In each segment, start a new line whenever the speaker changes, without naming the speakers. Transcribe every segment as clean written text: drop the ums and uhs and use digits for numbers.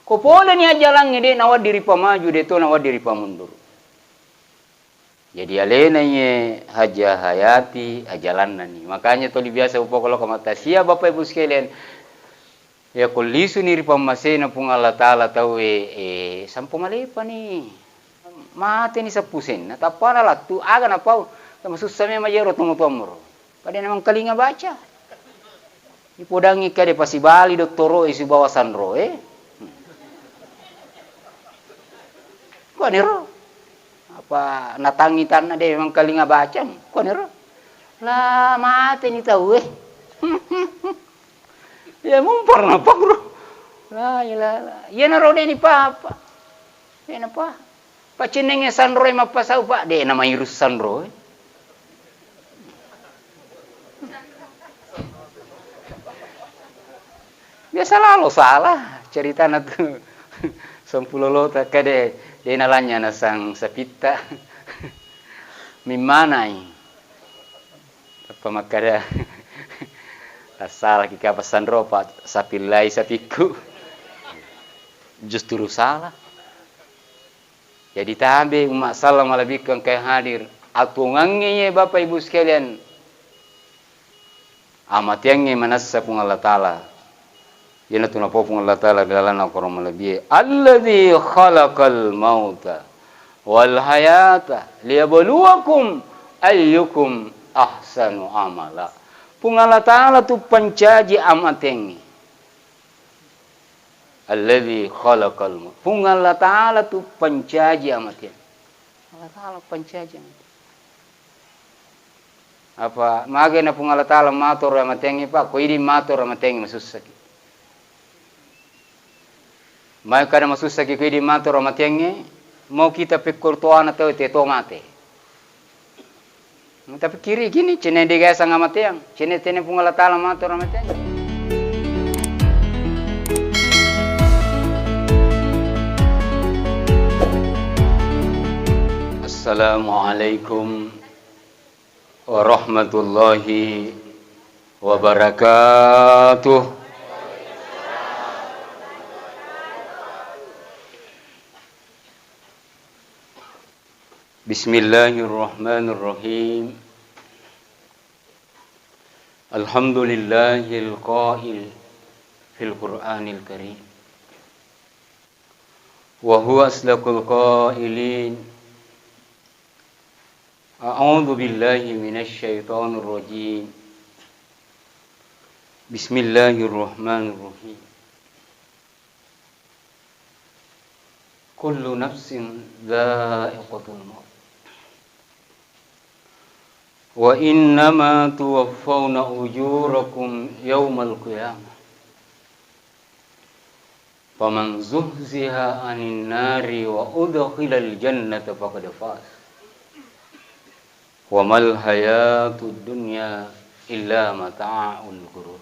Ko pole ni ajalang de nawad diri pamaju de to nawad diri pamundur. Jadi alena ye haja hayati ajalan nani. Makanya to biasa upo kalau kamata sia Bapak Ibu sekalian. Ya kulisu ni ripamasena pung Allah Ta'ala tahu sampo malepa ni. Mate ni sapusen. Natapana lah tu aga na pau. Tama susame majero tumo-tomoro. Pada namang kalinga baca. Ipodangi kade pasibali doktoro isi bawa sanro Kau nero. Apa natangitan na de memang kalinga baca. Kau nero. Lah mate ni tahu Ya mumpar na pa bro. La ila. Ya na rode ni papa. Ya na pa. Pacinenge sanro mapasau pa de nama irus sanro. Biasa lalu salah cerita na tu. Sampulolo ta kade de nalanya na sang sapita. Mimanai. Apa makada salah kika pasan ropa sapilai sapiku justru salah. Jadi tabe umat salam lebih ke hadir atungannya Bapak Ibu sekalian amat yang manassa pun Allah Taala yana tuna pun Allah Taala dalam Al-Qur'an lebih alladzi khalaqal mauta wal hayata liyabluwakum ayyukum ahsanu amala. Pung Allah Ta'ala tu pencaji amatengi. Alladzi khalaqal maut. Pung Allah Ta'ala tu pencaji amatengi. Allah Ta'ala pencaji amatengi. Apa magena pung Allah Ta'ala matur amatengi pak, ko idi matur amatengi masusaki. Mai kada masusaki ko idi matur amatengi, mau kita pikir tuana tau te to mate. Tapi kiri gini, cina dia sang amat yang, cina tene punggala tala matur amat yang. Assalamualaikum warahmatullahi wabarakatuh. Bismillahirrahmanirrahim. Alhamdulillahil qail fil Qur'anil Karim. Wa huwa asdaqul qailin. A'udzu billahi minasy syaithanir rajim. Bismillahirrahmanirrahim. Kullu nafsin dha'iqatul maut. Wa innama tuwaffawna ujurakum yawmal qiyamah. Faman zuhziha 'anil nari wa udkhilal jannata faqad faz. Wa mal hayatud dunya illa mata'ul ghurur.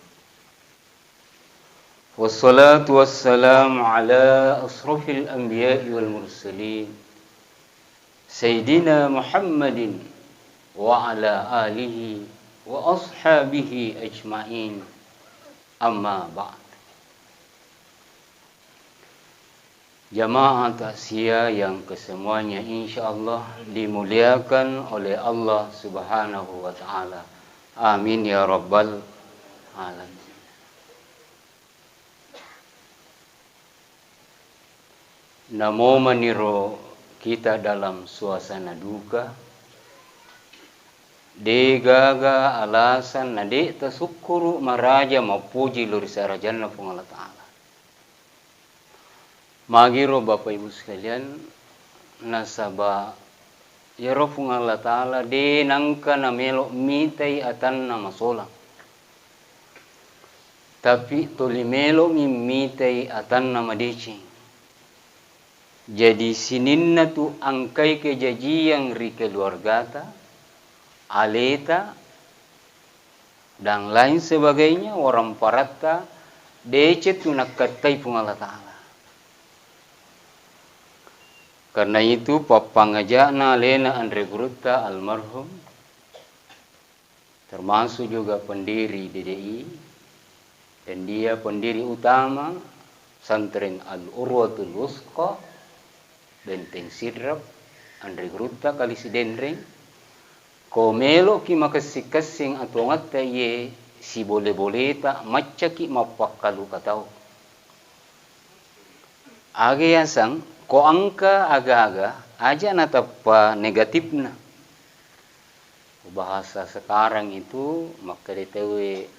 Wassalatu wassalamu ala asrafil anbiya'i wal mursalin Sayyidina Muhammadin wa ala alihi wa ashabihi ajma'in amma ba'd. Jamaah takziah yang kesemuanya insyaallah dimuliakan oleh Allah Subhanahu wa taala. Amin ya rabbal alamin. Namo meniro kita dalam suasana duka. Degaga alasan nade tasukuru maraja mapuji luri sarajana pung Allah Ta'ala. Magiro Bapak Ibu sekalian nasaba ya pung Allah Ta'ala de nangka namelo mitai atan nama solang. Tapi tolimelo mitai atan nama decing. Jadi sininna tu angkai kejaji yang ri keluargata aleta dan lain sebagainya orang parata decet tunakatai pung Allah Ta'ala. Karena itu papangajana Lena Andre Gruta almarhum termasuk juga pendiri DDI dan dia pendiri utama santren Al-Urwatul Wusqa, Benteng Sidrap, Andri Gruta kali si Dendreng, komelo ki makasing-kasing atau ngata ye si boleh-boleh macca ki mapakalu katau. Age yasang ko angka aga-aga aja natapa negatifna. Bahasa sekarang itu maka ditewe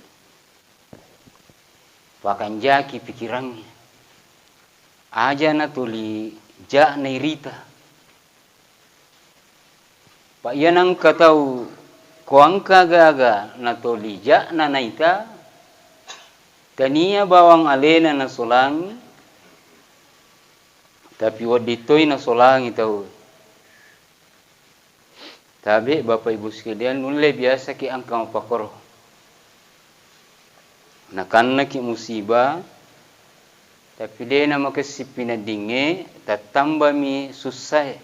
pakanjaki pikirannya. Aja na tuli ja nairita. Pak yanang katau ko angka gaga na tuli ja na naita tania bawang alena na solangi tapi waditoy na solangi tau. Tabi Bapak Ibu sekalian nulai biasa ki angka mapakoro. Nakanna ki musibah tapi dia nama kesipina dinge tatamba mi susah.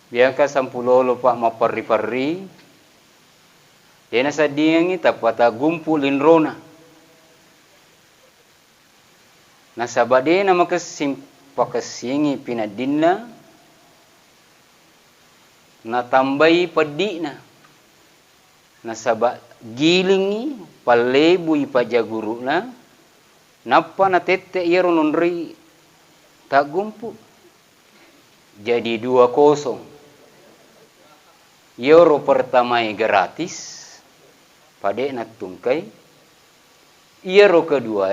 Biaka sampulolo pak maparri-parri. Dia nasa dingi tapata gumpulin rona. Nasaba dia nama kesingi pinadinna natambai pedina. Nasaba gilingi palebu ipajaguruna. Napa na tete iya rononri tak gumpu. Jadi 2-0. Euro pertama gratis. Pade na tungkai. Euro kedua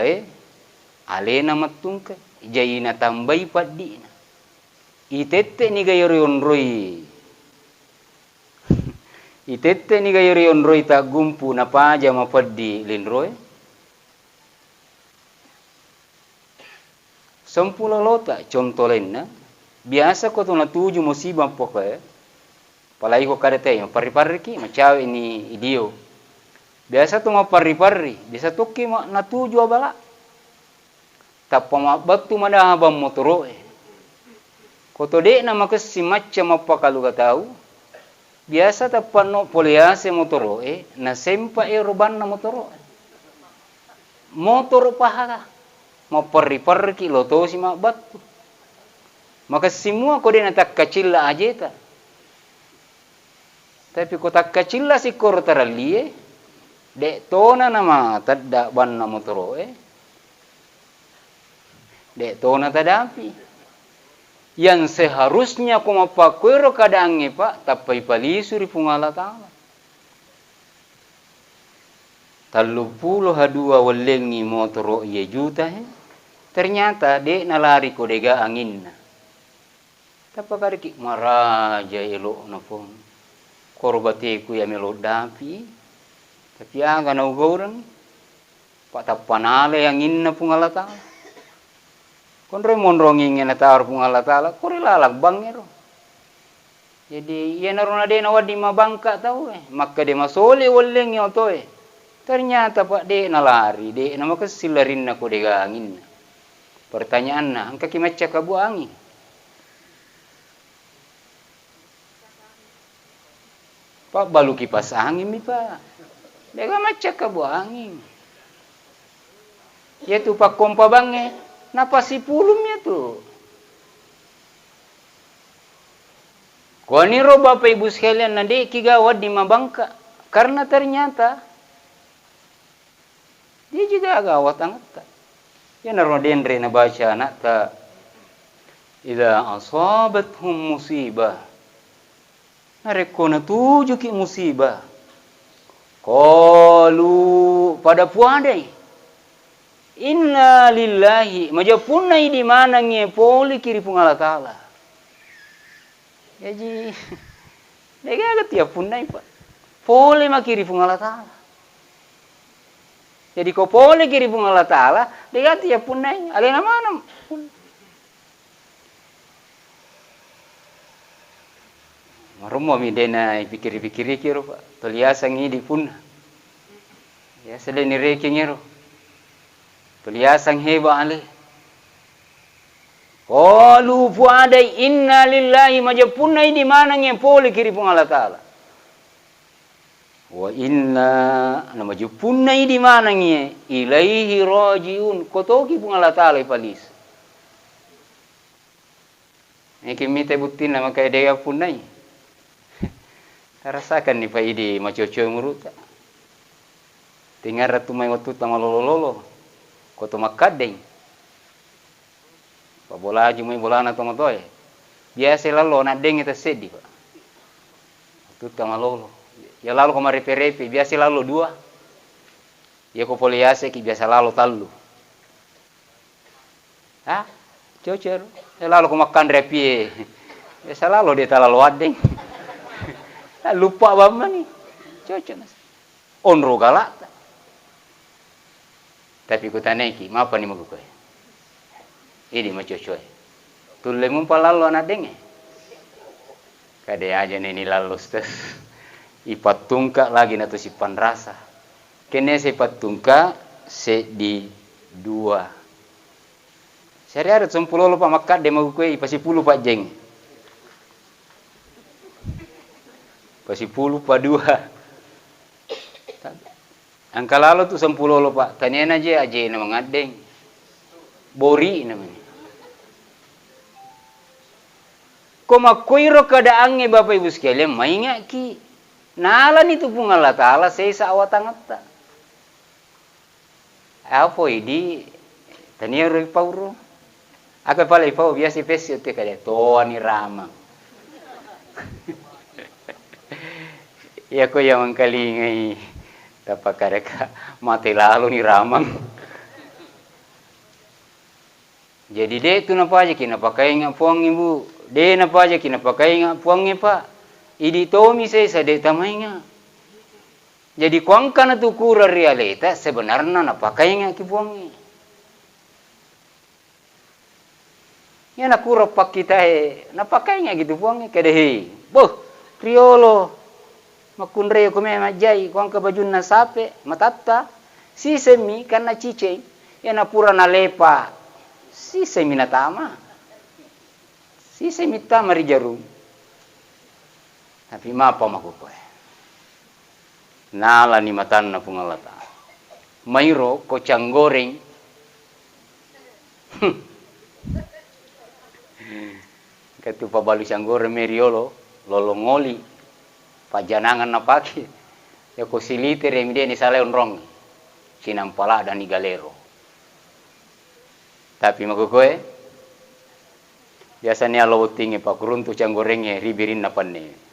alena matungkai. Jadi na tambai padina. Itete ni gayo ronroi. Itete ni gayo ronroi tak gumpu na paja mapadi linroi. Sampula lota contoh lainnya biasa ko to natuju musibah pokoknya palai ko kadete yo pari-pari ki macawe ini idio biasa to ma pari-pari biasa to ki natuju abala tappa batu mana abam motoro ko to de na makasi macca mapakalu gatau biasa tappa no poliase motoro na sempa roban na motoro motor pahala mapari-pari ki loto si batu. Maka semua ko din tak kecil aja ta. Tapi ko tak kecil si kor taralie de tona nama tadda banna motoro de tona tadapi. Yang seharusnya ko mapakwero kadange pak tapai palisuri pungala ta'ala. 32 walengi motoro ye juta ternyata de nalari ko dega angin na. Tapakari ki maraja elo na pon. Korbate ku ya melo dapi. Tapi aga na ugoran. Patapanale angin na pungala ta'ala. Konre monrongin na tawar pungala ta'ala. Kore lalag bangero. Jadi ya naruna de na wadi mabangka tau Maka de masole walengi oto Ternyata pak de nalari de nama kesilarin na ko dega angin na. Pertanyaan na, angka kimaca kabu angin. Pak balu kipas angin nih pak. Dega maca kabu angin. Ya tu pak kompa bange, napa si pulumnya tu. Kuaniro Bapak Ibu sekalian nade kigawat di mabangka. Karena ternyata dia juga gawat angkat. Ya narodendre na baca anak ta idza asabathum musibah nareko na tuju ki musibah qalu pada puadai inna lillahi majapunai di mana nge poli kiri pungala taala jadi dega tiap punai pak poli makiri pungala taala. Jadi ko pole kiri pung Allah Ta'ala, digati ya punai, alena mana? Marumo mi dena pikir-pikir kiro pak, toliasa ngidi pun. Ya sedang nireki ngiro. Toliasa heba ale. Qalu fuadai inna lillahi majapunai di mana nge pole kiri pung Allah Ta'ala. Wa inna nama jupunna di mana ngie ilaihi rajiun kotoki pun Allah Ta'ala ipalis. Ini mite butin nama kaya daya punai. Rasakan nih Pak Idi macoco muruta. Tinggal ratu mai waktu tama lolo koto makadeng. Pak bola aja mai bola na tama toy. Biasa lalu na deng itu sedih Pak. Waktu tama lolo. Ya lalu koma repe-repe, biasa lalu 2. Ya ko poliase ki biasa lalu talu. Hah? Cocor. Ya lalu ko makan repe. Biasa lalu dia talalu adeng. Lupa bama nih. Cocor. Onro galak. Tapi ku taneki, mapa nih magu koy. Ini mah cocor. Tulle mumpa lalu anak denge. Kade aja nih lalu stes. Ipat tungka lagi nato sipan rasa. Kene sipat tungka se di 2. Sehari ada 10 Pak makat demo kue pasi 10 Pak jeng. Pasi 10 Pak 2. Angka lalu tuh 10 Pak. Tanya aja nama ngadeng. Bori namanya. Koma koiro keadaannya Bapak Ibu sekalian maingat ki. Nalan itu pun Allah Ta'ala seisa awatangata. Apa ini? Tania roi pauro. Apa pala ipau biasa pesi te kada toa ni rama. Ya ko yang mangkalingai tapakareka mati lalu ni ramang. Jadi deh tu napa aja kina pakai ngak puang ibu. Deh napa aja kina pakai ngak puangnya Pak. Idi tomi saya sadek tamainya. Jadi kuangkan itu kura realita sebenarnya na pakai ngak kipuangi. Ya na kura pak kita na pakai ngak gitu puangi kadehi. Boh, riolo. Makunre ko me majai kuang ka bajun na sape matata. Si semi karena cicing. Ya na pura na lepa. Si semi na tama. Si semi tama rijarum. Tapi mapa makukoy. Nala ni matan na pungalata. Mayro kocang goreng. Katu pabalu sang goreng meriolo lolongoli. Pajanangan na paki. Ya ko siliter yang dia ni saleon rong. Sinampala dan ni galero. Tapi makukoy. Biasanya lo tinggi pak runtu cang gorengnya ribirin na panne.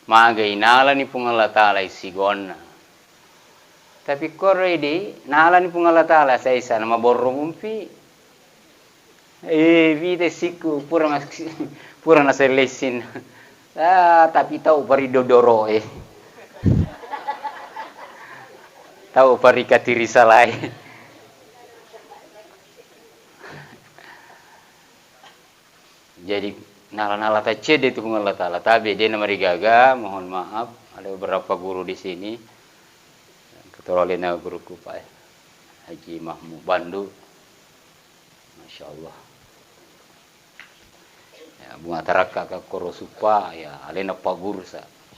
Maga inala ni pung Allah Ta'ala isigona. Tapi korre di nala ni pung Allah Ta'ala sa isa na maborro mumpi. Vite siku pura na serlesin. Tapi tahu pari dodoro Tahu pari katiri salai. Jadi nala-nala tacede itu pun Allah Ta'ala. Tapi dia nama digaga, mohon maaf. Ada beberapa guru di sini. Ketua lena guruku Pak Haji Mahmud Bandu. Masya Allah. Ya, bunga taraka ke korosupa. Ya, alena Pak Guru.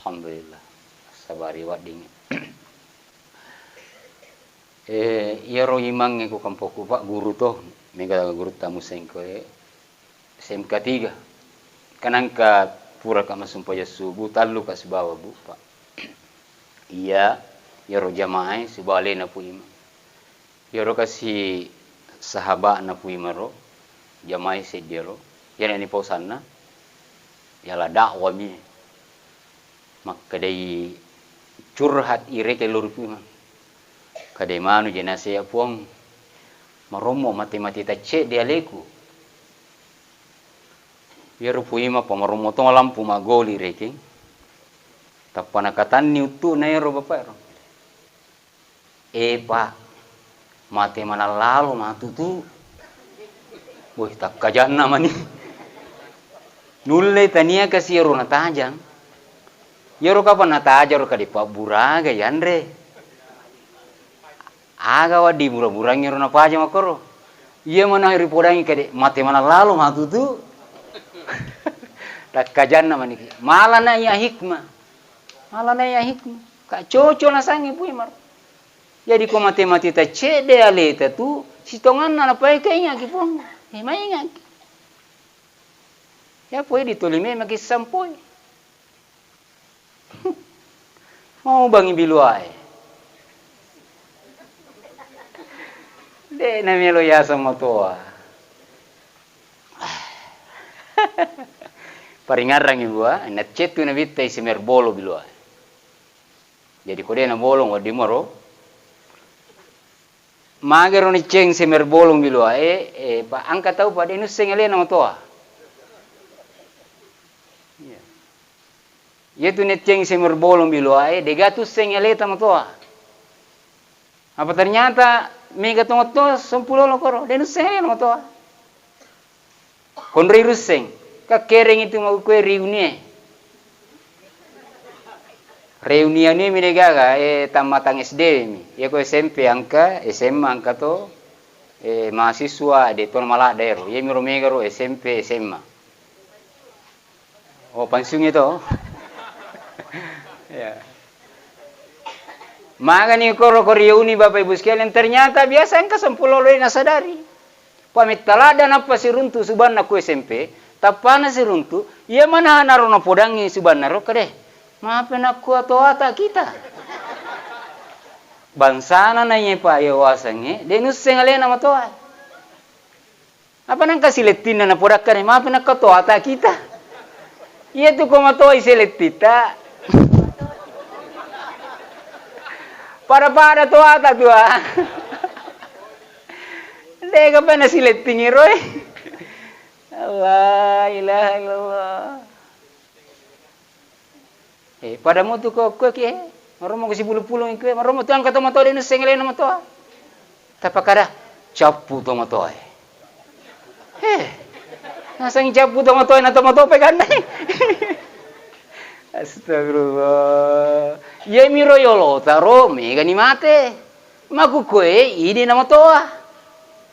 Alhamdulillah. Sabari wading. Iya roh imang ku kampoku Pak Guru toh. Mega guru tamu sengko SMK 3. Kanangka pura kama sumpaya subuh talu kas bawa Bu Pak. Iya, ya ro jamaah subale na pu ima. Ya ro kasi sahabat na pu ima ro. Jamaah sedero. Ya ni pausanna. Ya la dakwah mi. Maka dai curhat ire ke lur pu ima. Kadai manu jenase ya puang. Maromo mati-mati tace dia leku. Ya rupuima pamaromo tong lampu magoli reking. Tapanakatan ni utu na ero bapak ero. Pak, mati mana lalu matu tu. Wih tak kajan nama ni. Nulle tania kasi ero natajang. Yero kapan natajar ka di Pak Buraga yandre. Aga wadi burang-burang ero napaja makoro. Iya mana ripodangi kade mati mana lalu matu tu. Tak kajan nama ni. Malah na ya hikmah. Malah na ya hikmah. Kak coco na sangi pui mar. Jadi ko mati ta cede aleta tu sitongan na pai ka inga ki pong. Mai inga. Ya poi ditolime maki sampoi. Mau bangi biluai. De na melo ya sama toa. Paringarang ibu na cetu na bitta isimer bolo biluai. Jadi kode na bolong wa dimoro. Magero ni ceng semer bolong biluai pa angka tahu pa denus sengale na toa. Yetu net ceng semer bolong biluai de gatus sengale ta toa. Apa ternyata mega tongot to 10 lokoro denus sengale na toa. Konri ruseng ka kereng itu mau kue reuni. Reuni ini mi gaga tamatang SD mi. Ya ko SMP angka, SMA angka to mahasiswa de ton malah daero. Ya mi romegaro SMP SMA. Oh pansung itu. Ya. Maka ni koro reuni Bapak Ibu sekalian ternyata biasa angka 10 loe na sadari. Pamit talada na pa si runtu subanna ku SMP, tapana si runtu, ia mana naro na podangi subanna ro kade. Maafin aku atau ata kita. Bansana na nye pa ya wasange, denus sengale na matoa. Apa nang kasiletin na podakan, maafin aku atau ata kita. Iya tu ko matoa iseletita. Para to ata tua. Dega pa na siletin roy. Allah ilaha illallah. Pada mo tu ko ki maromo ko si bulu-pulong ko maromo tu ang kato mato din sengele na mato tapakada chapu to mato nasang chapu to mato na to mato pe kan astagfirullah ye miro yolo taro me gani mate maku koe ini na mato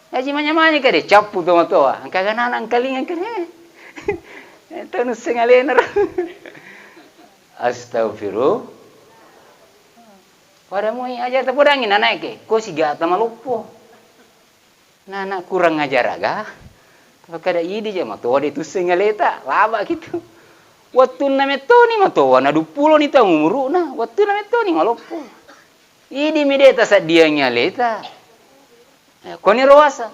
aji manya-manya kade chapu to mato ang kagana ang kalingan kane to no sengele na Astagfirullah. Pada mo aja tapodangin anak ke, ko siga ta malupo. Nana kurang ngajar aga. Kada idi je mato de tu sengaleta, laba gitu. Waktu na metoni mato na 20 ni ta umuru na, waktu na metoni malupo. Idi mideta sa dia nyaleta. Ko ni roasa.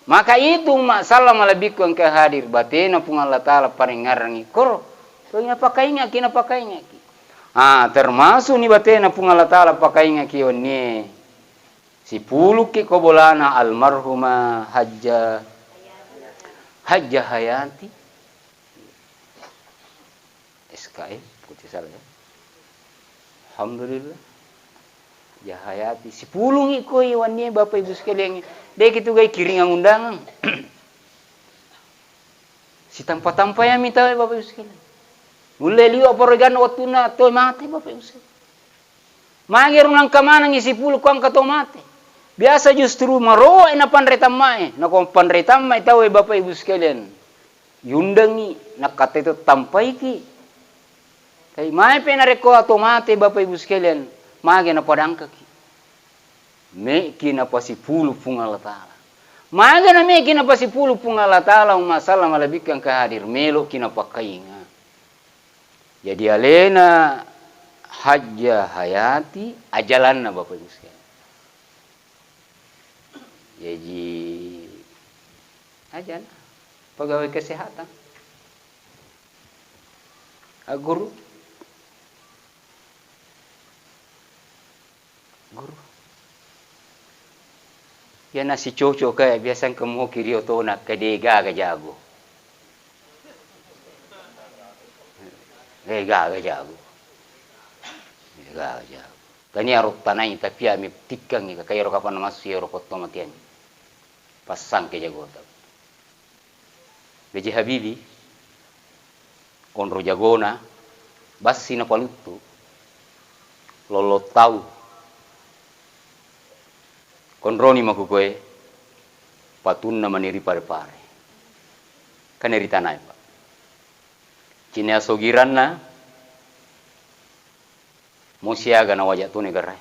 Maka itu masalah malabik ang kahadir batena pung Allah Taala paringarangi kor. Kina pakainya ki. Termasuk ni batena pung Allah Taala pakainya ki oni. Si pulu ki kobolana almarhumah Hajjah Hayati. SKE, putih salah ya. Alhamdulillah. Ya Hayati. Si pulu ngi ko iwannya Bapak Ibu sekalian. Dek itu gay kiringan undangan. Si tampa-tampa yang minta Bapak Ibu sekalian. Mulai liwa porogan waktu na to mate Bapak Ibu. Mangir nang kamana ngisi pulu kuang ka to mate. Biasa justru maro na panretam mai, na kon panretam mai tahu Bapak Ibu sekalian. Yundangi nak kata itu tampai ki. Kai mai pe na reko to mate Bapak Ibu sekalian, mage na padangka ki. Me ki na pasipulu pung Allah Taala. Mage na me ki na pasipulu pung Allah Taala masalah malabikang kahadir melo ki na pakainga. Jadi alena Hajjah Hayati ajalan na Bapak Ibu sekalian. Jadi ajan pegawai kesehatan. Guru. Ya nasi cocok kayak biasa kamu kiri oto nak kedega ke jago. Lega jago. Kani arok tanai tapi ami tikang ni kaya rok apa nama si rok otomatian. Pasang ke jago ta. Beji Habibi konro jagona basi na palutu. Lolo tahu. Konroni makukoe patun na maniri pare-pare. Kaneri tanai Pak. Cina sogiran na Musiaga na wajak tu negara.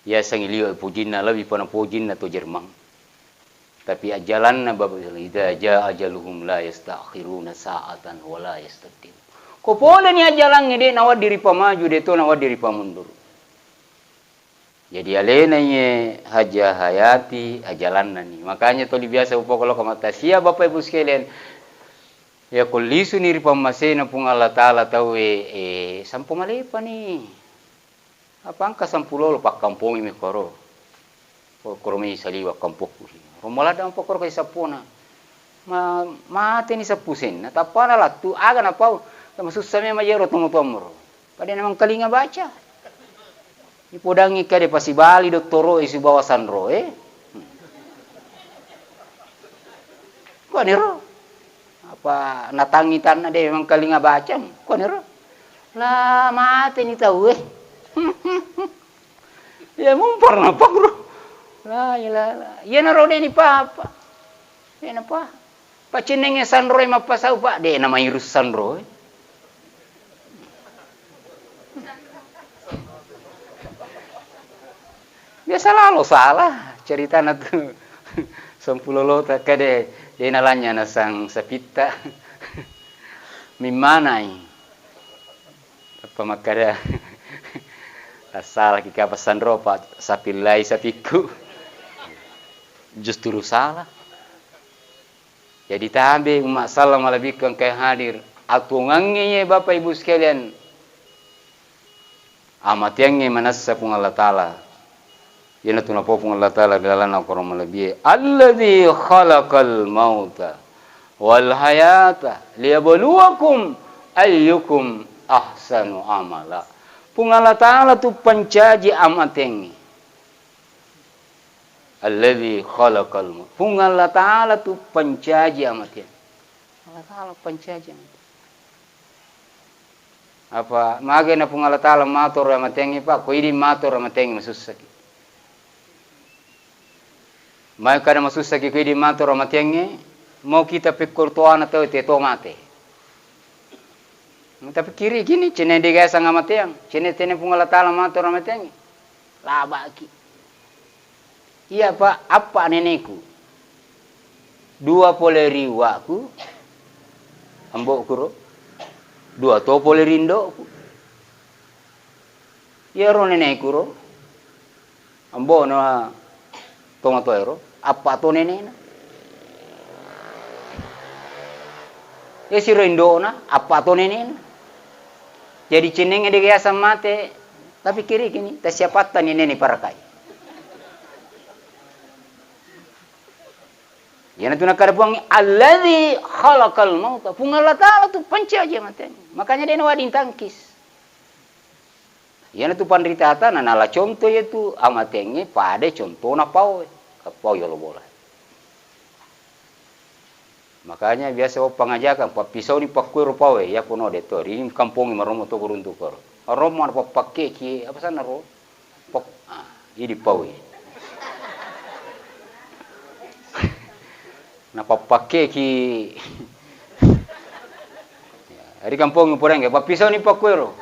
Ya sangilio pujinna lebih pana pujinna tu Jerman. Tapi ajalanna bapak idza jaa ajaluhum la yastakhiruna sa'atan wa la yastaqdim. Ko pole ni ajalan ngede nawa diri pamaju de to nawa diri pamundur. Jadi alena ye haja hayati ajalanna ni. Makanya toli biasa upokolo kamata sia bapak ibu sekalian. Ya kulisu ni ripamasena pung Allah Ta'ala tahu sampo malepa ni. Apa angka sampulolo pak kampung imi koro. Koro mi saliwa kampungku. Romola dam pokoro kay sapona. Mate ni sapusin. Natapana lah tu aga na pau. Masusah me majero tumu-tumuro. Pada namang kalinga baca. Ipodangi kade pasibali doktoro isi bawa sanro Kok niro? Apa natangi tanah deh memang kalinga baca. Kok niro? Lah mate ni tahu Ya mumpar napa bro? Lah ya naro deh ni papa. Ya napa? Pacinenge sanro mapasau pak deh nama irus sanro Biasa lalu salah cerita na tu sampulolo tak kade dia nalanya na sang sapita mimanai apa makada asal kika pesan ropa sapilai sapiku justru salah jadi tabe umat salam lebih ke hadir atungannya bapak ibu sekalian amat yang manassa pun Allah Ta'ala yana tunapopung Allah Ta'ala dalalana korong malabie alladzi khalaqal mauta wal hayata liyabluwakum ayyukum ahsanu amala pung Allah Ta'ala tu pencaji amatengi alladzi khalaqal mauta pung Allah Ta'ala tu pencaji amatengi Allah Ta'ala pencaji apa magena pung Allah Ta'ala matur amatengi pak ko idi matur amatengi masusaki Mai kada masusa ki di mato ramatiange mau kita pikir tuana atau te tomate. Tapi kiri gini cene diga sang amatiang, cene tene pungala tala mato ramatiange. Laba ki. Iya pak, apa nenekku? 2 poleri waku, ambok kuro. 2 to poleri ndo. Iya ro nenekku ro. Ambok no tonga to ero. Apa to nenena? Ya si rendona, apa to nenena? Jadi cenenge dia sama mate, tapi kiri gini, tak siapatan ini parakai. Ya nanti nak ada buang alladzi khalaqal mauta. Pung Allah Ta'ala tu panca aja matanya. Makanya dia nawadin tangkis. Ya nanti pandrita hata nala contoh itu amatenge pada contoh na pau. Kapau ya lo bola. Makanya biasa pengajakan pak pisau ni pak kue rupawe ya puno detor ini kampung maromo to kuruntu kor. Romo apa pakai ki apa sana ro? Pak ini pawe. Napa pakai ki Hari kampung purang pak pisau ni pak kue ro.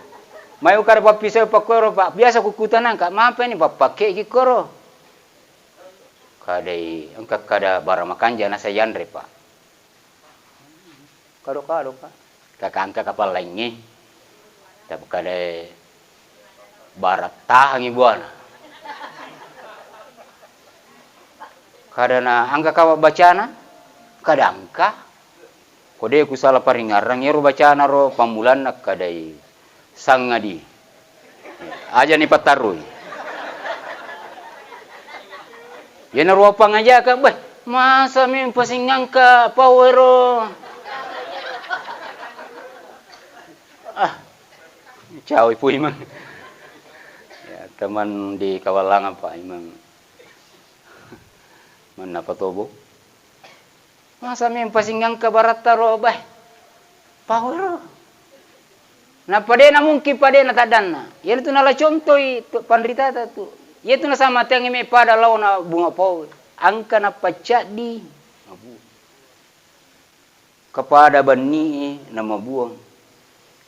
Mai ukar pak pisau pak kue ro pak biasa kukutan angka mapa ni pak pakai ki koro. Kadai engkak kada bara makan jana sayandre pak. Kado pak. Kakangka kapal lainnya. Tapi kadai bara tahangi buana. Kadana angka kawa bacana, kada angka. Kode ku salah paringarang ro bacana ro pamulan nak kadai sangadi. Aja ni patarui. Ya naruh apa ngaja ka bah masa min pasingang ka powero jauh ipu imang ya teman di Kawalangan pak imang mana patobo masa min pasingang ka barat taro bah powero na pade na mungkin pade na tadanna ya itu nala contoh itu pandrita tu Yaitu na sama tiang ime pada lau na bunga pau. Angka na pacadi. Kepada bani na mabuang.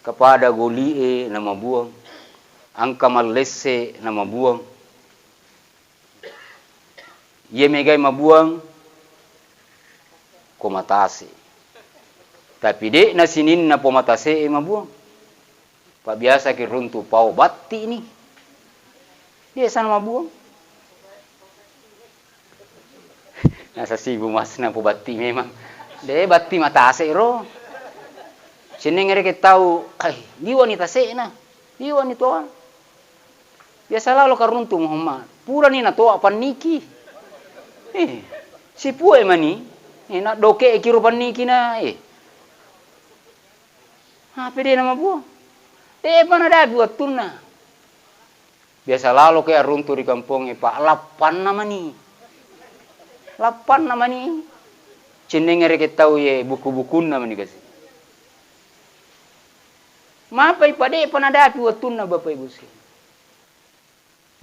Kepada goli na mabuang. angka malese na mabuang. Ye megai mabuang ko matase. Tapi dek na sinin na po matase mabuang. Pak biasa ki runtu pau batti ini. Dia sana mabuang. Nasa sibu mas na po batti memang. De batti matase ro. Sinengere ke tahu, ay, di wanita se na. Di wanita. Biasa lalu karuntu Muhammad. Pura ni na toa paniki. Si pue mani. Na doke kiru paniki na. Apa dia nama buah? Dia mana dah buat tuna. Biasa lalu kayak runtuh di kampung Pak 8 nama ni. 8 nama ni. Cenengere ke tahu ye buku-buku nama ni kasih. Mapai pada panadapi watuna Bapak Ibu sekalian.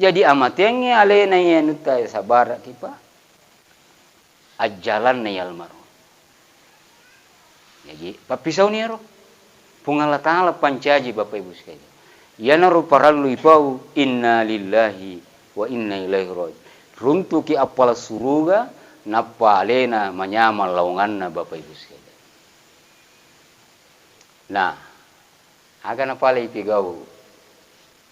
Jadi amatenge alena ya nuta sabar kipa. Ajalan na almarhum. Jadi papisau ni ro. Pungala taala pancaji Bapak Ibu sekalian. Yana ro parallu ipau inna lillahi wa inna ilaihi raji'un. Runtuki apal suruga napa alena manyamal launganna Bapak Ibu sekalian. Nah, agan apa lagi pigau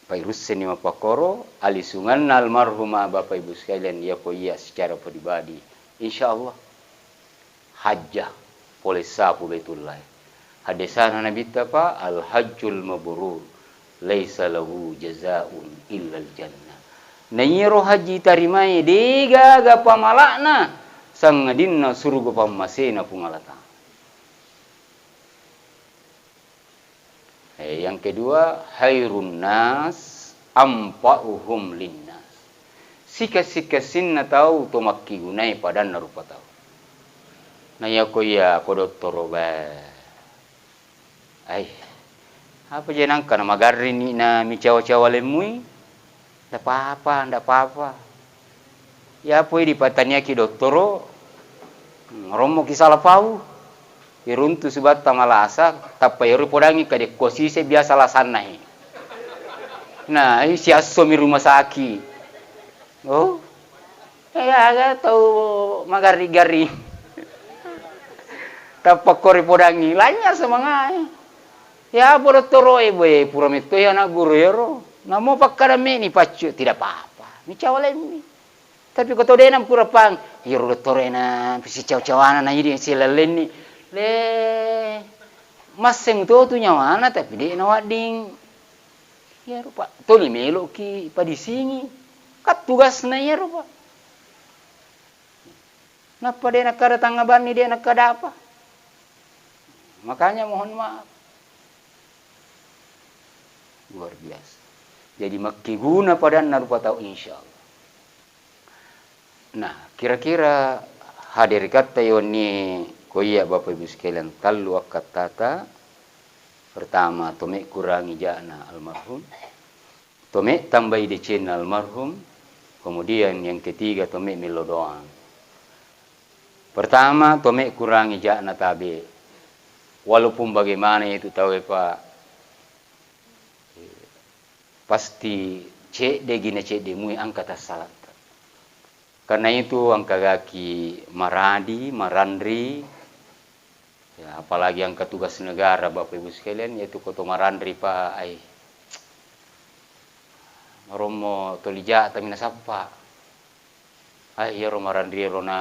Pairusen ni mapakoro alisungan almarhumah Bapak Ibu sekalian ya ko iya secara pribadi insyaallah hajjah oleh sapu Baitullah hadisana Nabi tapa al hajjul mabrur laisa lahu jazaa'un illa al jannah nayiro haji tarimai diga ga pamalakna sangadinna surga pamasena pungalata. Yang kedua, hairun nas ampa'uhum linnas. Sika-sikasin na tahu to makkigunai padan na rupa tahu. Na ya ko doktor ba. Ay. Apa jenang kana magarin ni na mi cawa-cawa lemui? Ndak apa-apa. Ya po di patanya ki doktoro. Romo ki salah pau. Iruntu subat tamalasa tapai ru podangi kade kosise biasa lasanai. Nah, si aso mi rumah sakit. Oh. Ya aga tau magari-gari. Tapakori podangi lanya semangai. Ya bodo toroe boy pura meto ya na guru yero. Namo pakkada me ni pacu tidak apa-apa. Mi cawalemi. Tapi koto denam pura pang. Yero torena pisi caw-cawana na yidi silaleni. Le maseng tu nyawana tapi dia nawading ya rupa toli melo ki padi singi kat tugas na ya rupa napa dia nak kada tanggaban ni dia nak kada apa makanya mohon maaf luar biasa jadi makiguna pada narupa tahu insyaallah. Nah kira-kira hadir kata yoni ko iya Bapak Ibu sekalian tallu akatata pertama tome kurangi jana almarhum tome tambahi decen almarhum kemudian yang ketiga tome melodoan pertama tome kurangi jana tabe walaupun bagaimana itu tahu Pak pasti cek de gina cek de mui angkat salat karena itu angka gaki marandri ya, apalagi yang tugas negara Bapak Ibu sekalian yaitu Koto Marandri Pak ai romo tolija tamina sapa ai ya romo Marandri rona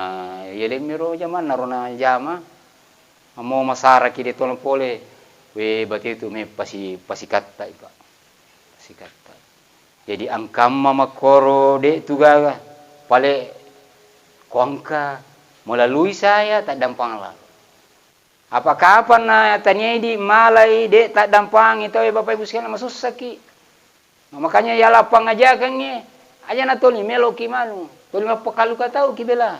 yelemi ro zaman rona jama amo masara ki de tolong pole we bati itu me pasi kata Pak pasi kata jadi angkam makoro de tugaga pale kuangka melalui saya tak dampang lah. Apa kapan na tanya di malai de tak dampang itu ya Bapak Ibu sekalian masuk sakit. Makanya ya lapang aja kan ye. Aja na toli melo ki manu. Toli mapakalu ka tahu ki bela.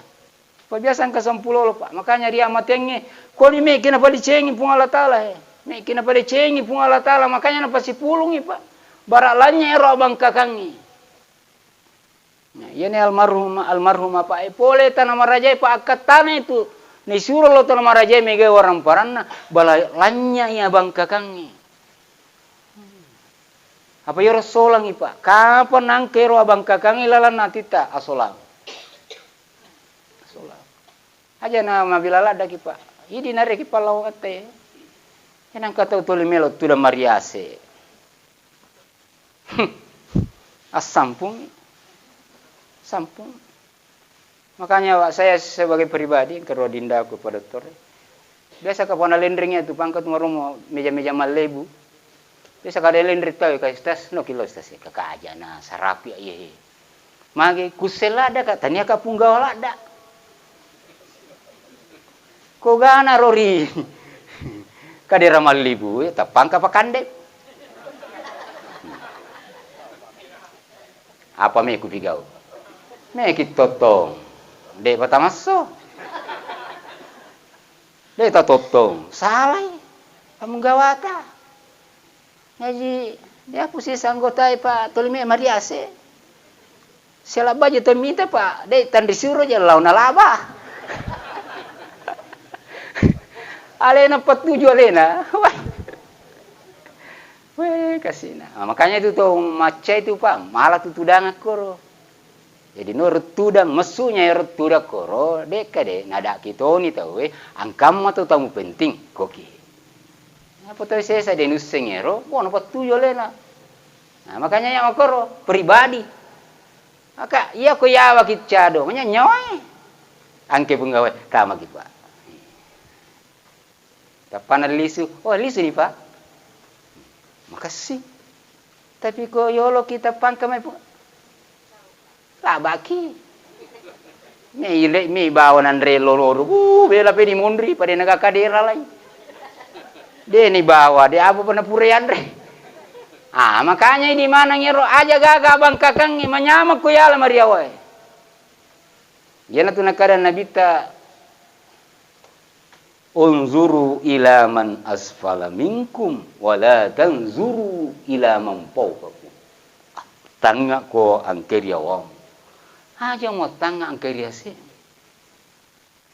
Pabiasan ka 10 lo Pak. Makanya dia matenge ko ni me kena pa dicengi pung Allah taala he. Me kena pa dicengi pung Allah taala makanya na pasi pulungi Pak. Baralannya ero abang kakangi. Nah, ini almarhum Pak pole tanah marajai Pak akatana itu. Ni suruh lo tanah marajai mega orang paranna bala lanya ya bang kakangi. Apa yoro solang ipa? Kapan nang kero abang kakang ilalan natita asolang. Asolang. Aja na mabilala dak ipa. Idi nare ki palau ate. Enang kata utoli melo tuda mariase. Sampung. Makanya saya sebagai pribadi kedua dinda aku pada tore. Biasa kapana lendringnya itu pangkat marumo meja-meja malebu. Biasa kada lendri tahu ka stas no kilo stas ka aja na sarapi ye. Magi kuselada ka tania ka punggaw lada. Ko gana rori. Kadera malebu ya tapang ka pakande. Apa me ku bigau? Me kitotong. De patamaso. De tatotong. Salah. Kamu gawata. Ngaji dia aku sih anggota Pak Tolime Mariase. Sela baje to minta Pak. De tan disuruh je launa laba. Alena 47 alena. Weh kasina. Nah, makanya itu tuh maca itu Pak, malah tutudang koro. Jadi no retudang mesunya ya retuda koro, deka de nada kitoni tahu angkam atau tamu penting koki. Apa tahu saya de nusengero, bono patuyo lena. Nah, makanya yang koro pribadi. Maka iya ko yawa kicado, nya nyoy. Angke penggawe kama ki Pak. Kapan ada lisu? Oh, lisu nih Pak. Makasih. Tapi kok yolo kita pangkamai Pak. Lah baki. Mi bawanan relo bela pe di mondri pada naga kadera lain. Dia ni bawa, dia apa pernah purean re. Makanya di mana ngero aja gaga bang kakang menyamak ko yala Maria wae. Yana tu nakada nabita unzuru ila man asfala minkum wala tanzuru ila man fawqakum. Tanga ko angkeria wong. Aja mau tanga angkeria sih.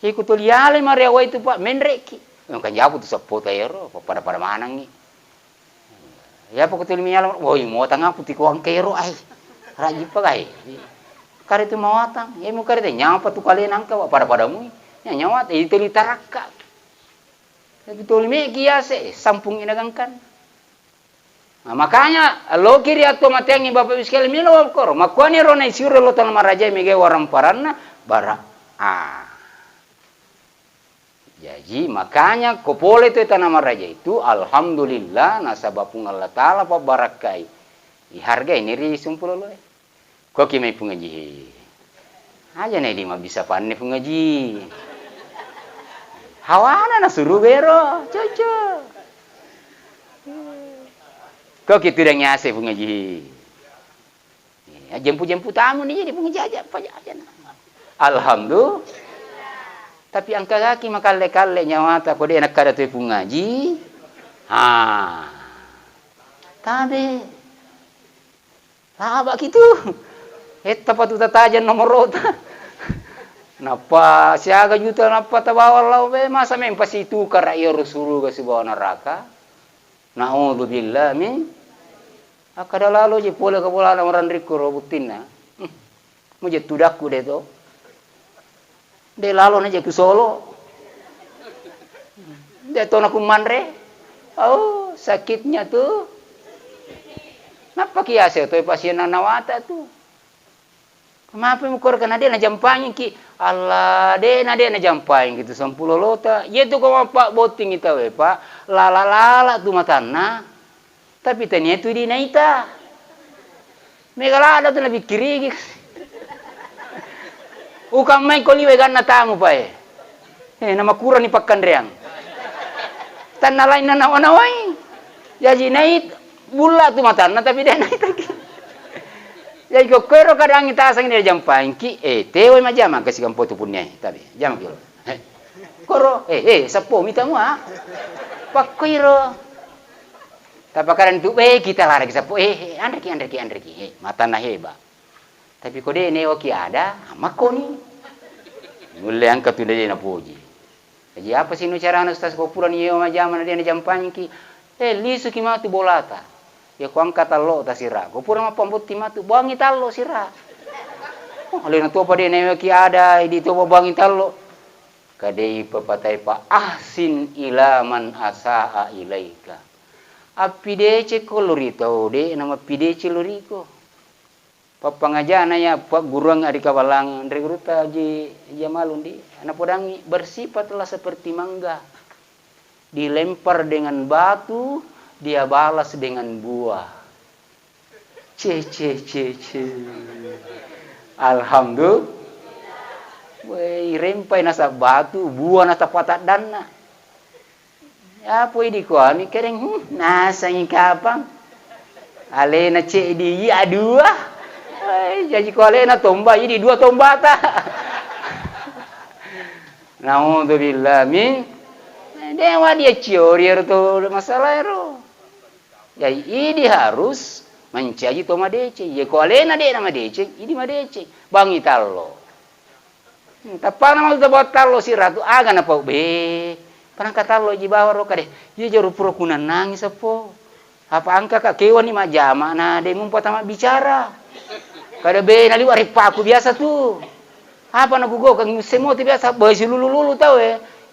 Ki kutuliale Maria wa itu Pak menreki. Kan jabu tu sapota ero pada manang ni. Ya Pak kutuli miala, woi mau tanga aku tiko angkero ai. Raji pa kai. Kare tu mawatang, ya mu kare nyapa tu kalian angka pada mu. Ya nyawat itu litaraka. Tapi tolime kiase sampung inagangkan. Nah, makanya lo kiri atau matengi bapak sekali milo koro makwani rona isiro lo tanah maraja mege warang paranna bara jadi makanya kopole itu tanah maraja itu alhamdulillah nasabapung Allah taala pa barakai harga ini ri sumpul lo kok kimai pungaji aja nih lima bisa panne pungaji hawana na suruh bero coco. Kau gitu dah nyase pengaji. Jemput tamu ni jadi pengaji aja Alhamdulillah. Tapi angka kaki makale nyawata kau dia nak kada tu pengaji. Tabe. Laba gitu. Tepat tu tatajan nomor rota. Napa siaga juta napa tabawa lau be masa meng pasti itu kara iyo rusulu ke sebuah neraka. Na'udzubillah min kada lalu je pole ka bola orang riku robutina. Mo je tudakku de to. De lalu na je ku Solo. De to na ku manre. Oh, sakitnya tuh. Napa kiase to pasien nawata tuh. Kenapa mo kor kana de na jampangin ki. Allah de na jampangin gitu 10 lota. Ye tu ko Pak boting ita we Pak. Lala tu matana. Tapi tanya itu di naita. Megala ada tu lebih kiri. Ukang main koliwe ganna tamu pae. Nama kurang ni pakkan reang. Tan lain na nawanawai. Jadi nait bulla tu matana tapi dia nait lagi. Jadi kok kero kadang kita asang ni jam pangki tewe majama kasih kampo tu punya tapi jam kilo. Koro sapo mitamu Pak kiro. Tapakaran tu kita lari ke sapo andreki mata na heba. Tapi kode ne oki ada makoni. Mulle angkat tu dia na puji. Jadi apa sih nu cara ustaz ko puran yeo majama dia na jampangki lisu ki matu bolata. Ya ko angkat tallo ta sira. Ko pura ma pambuti matu bangi tallo sira. Oh, alena to pa de ne ki ada di to bangi tallo. Kadei papatai pa ahsin ila man asaa ilaika. Apidece kolorito de nama pidece loriko. Papangajana ya pak guruang adi kawalang regruta ji jamalundi. Anak podangi bersifatlah seperti mangga. Dilempar dengan batu, dia balas dengan buah. Ce. Alhamdulillah. Wei rempai nasa batu, buah nasa patat dana. Ya poi di kuami kereng nasa ngikapang. Alena ce di ya dua. Jadi ko alena tomba jadi dua tomba ta. Naudzubillah min. Dewa dia ciori itu masalah itu. Ya ini harus mencaji to madece. Ya ko alena de nama dece, ini madece. Bangi tallo. Tapana mau buat tallo si ratu aga na pau be. Panangka tallo ji bawa ro kade. Ye jaru puro kunan nangis apa? Apa angka ka kewan ni majama na de mumpa tama bicara. Kada be na liwari paku biasa tuh. Apa na bugo kang semua tu biasa basi lulu tahu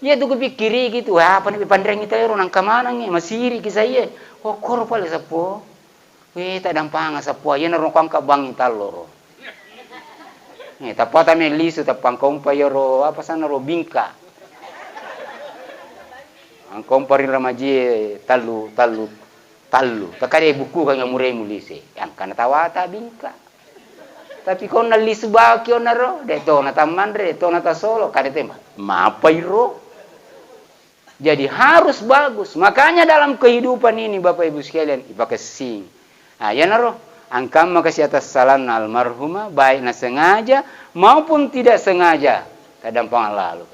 Ye tu kupikiri gitu. Apa ni pandreng kita ro nang kamana ngi masiri kisah ye. Oh kor pale sapo. Tak dampang sapo ye na ro kangka bangi tallo ro. Tapata me lisu tapang kompa yoro apa sana ro bingka. Ang komparin ramaji talu. Takade buku kang murei mulise. Yang kana tawata bingka. Tapi kau na lisu ba kyo na ro de to na tamandre to na tasolo kade tema. Mapai ro. Jadi harus bagus. Makanya dalam kehidupan ini Bapak Ibu sekalian ipakai sing. Ya na ro. Angkam makasih atas salam almarhumah baik na sengaja maupun tidak sengaja kadang lalu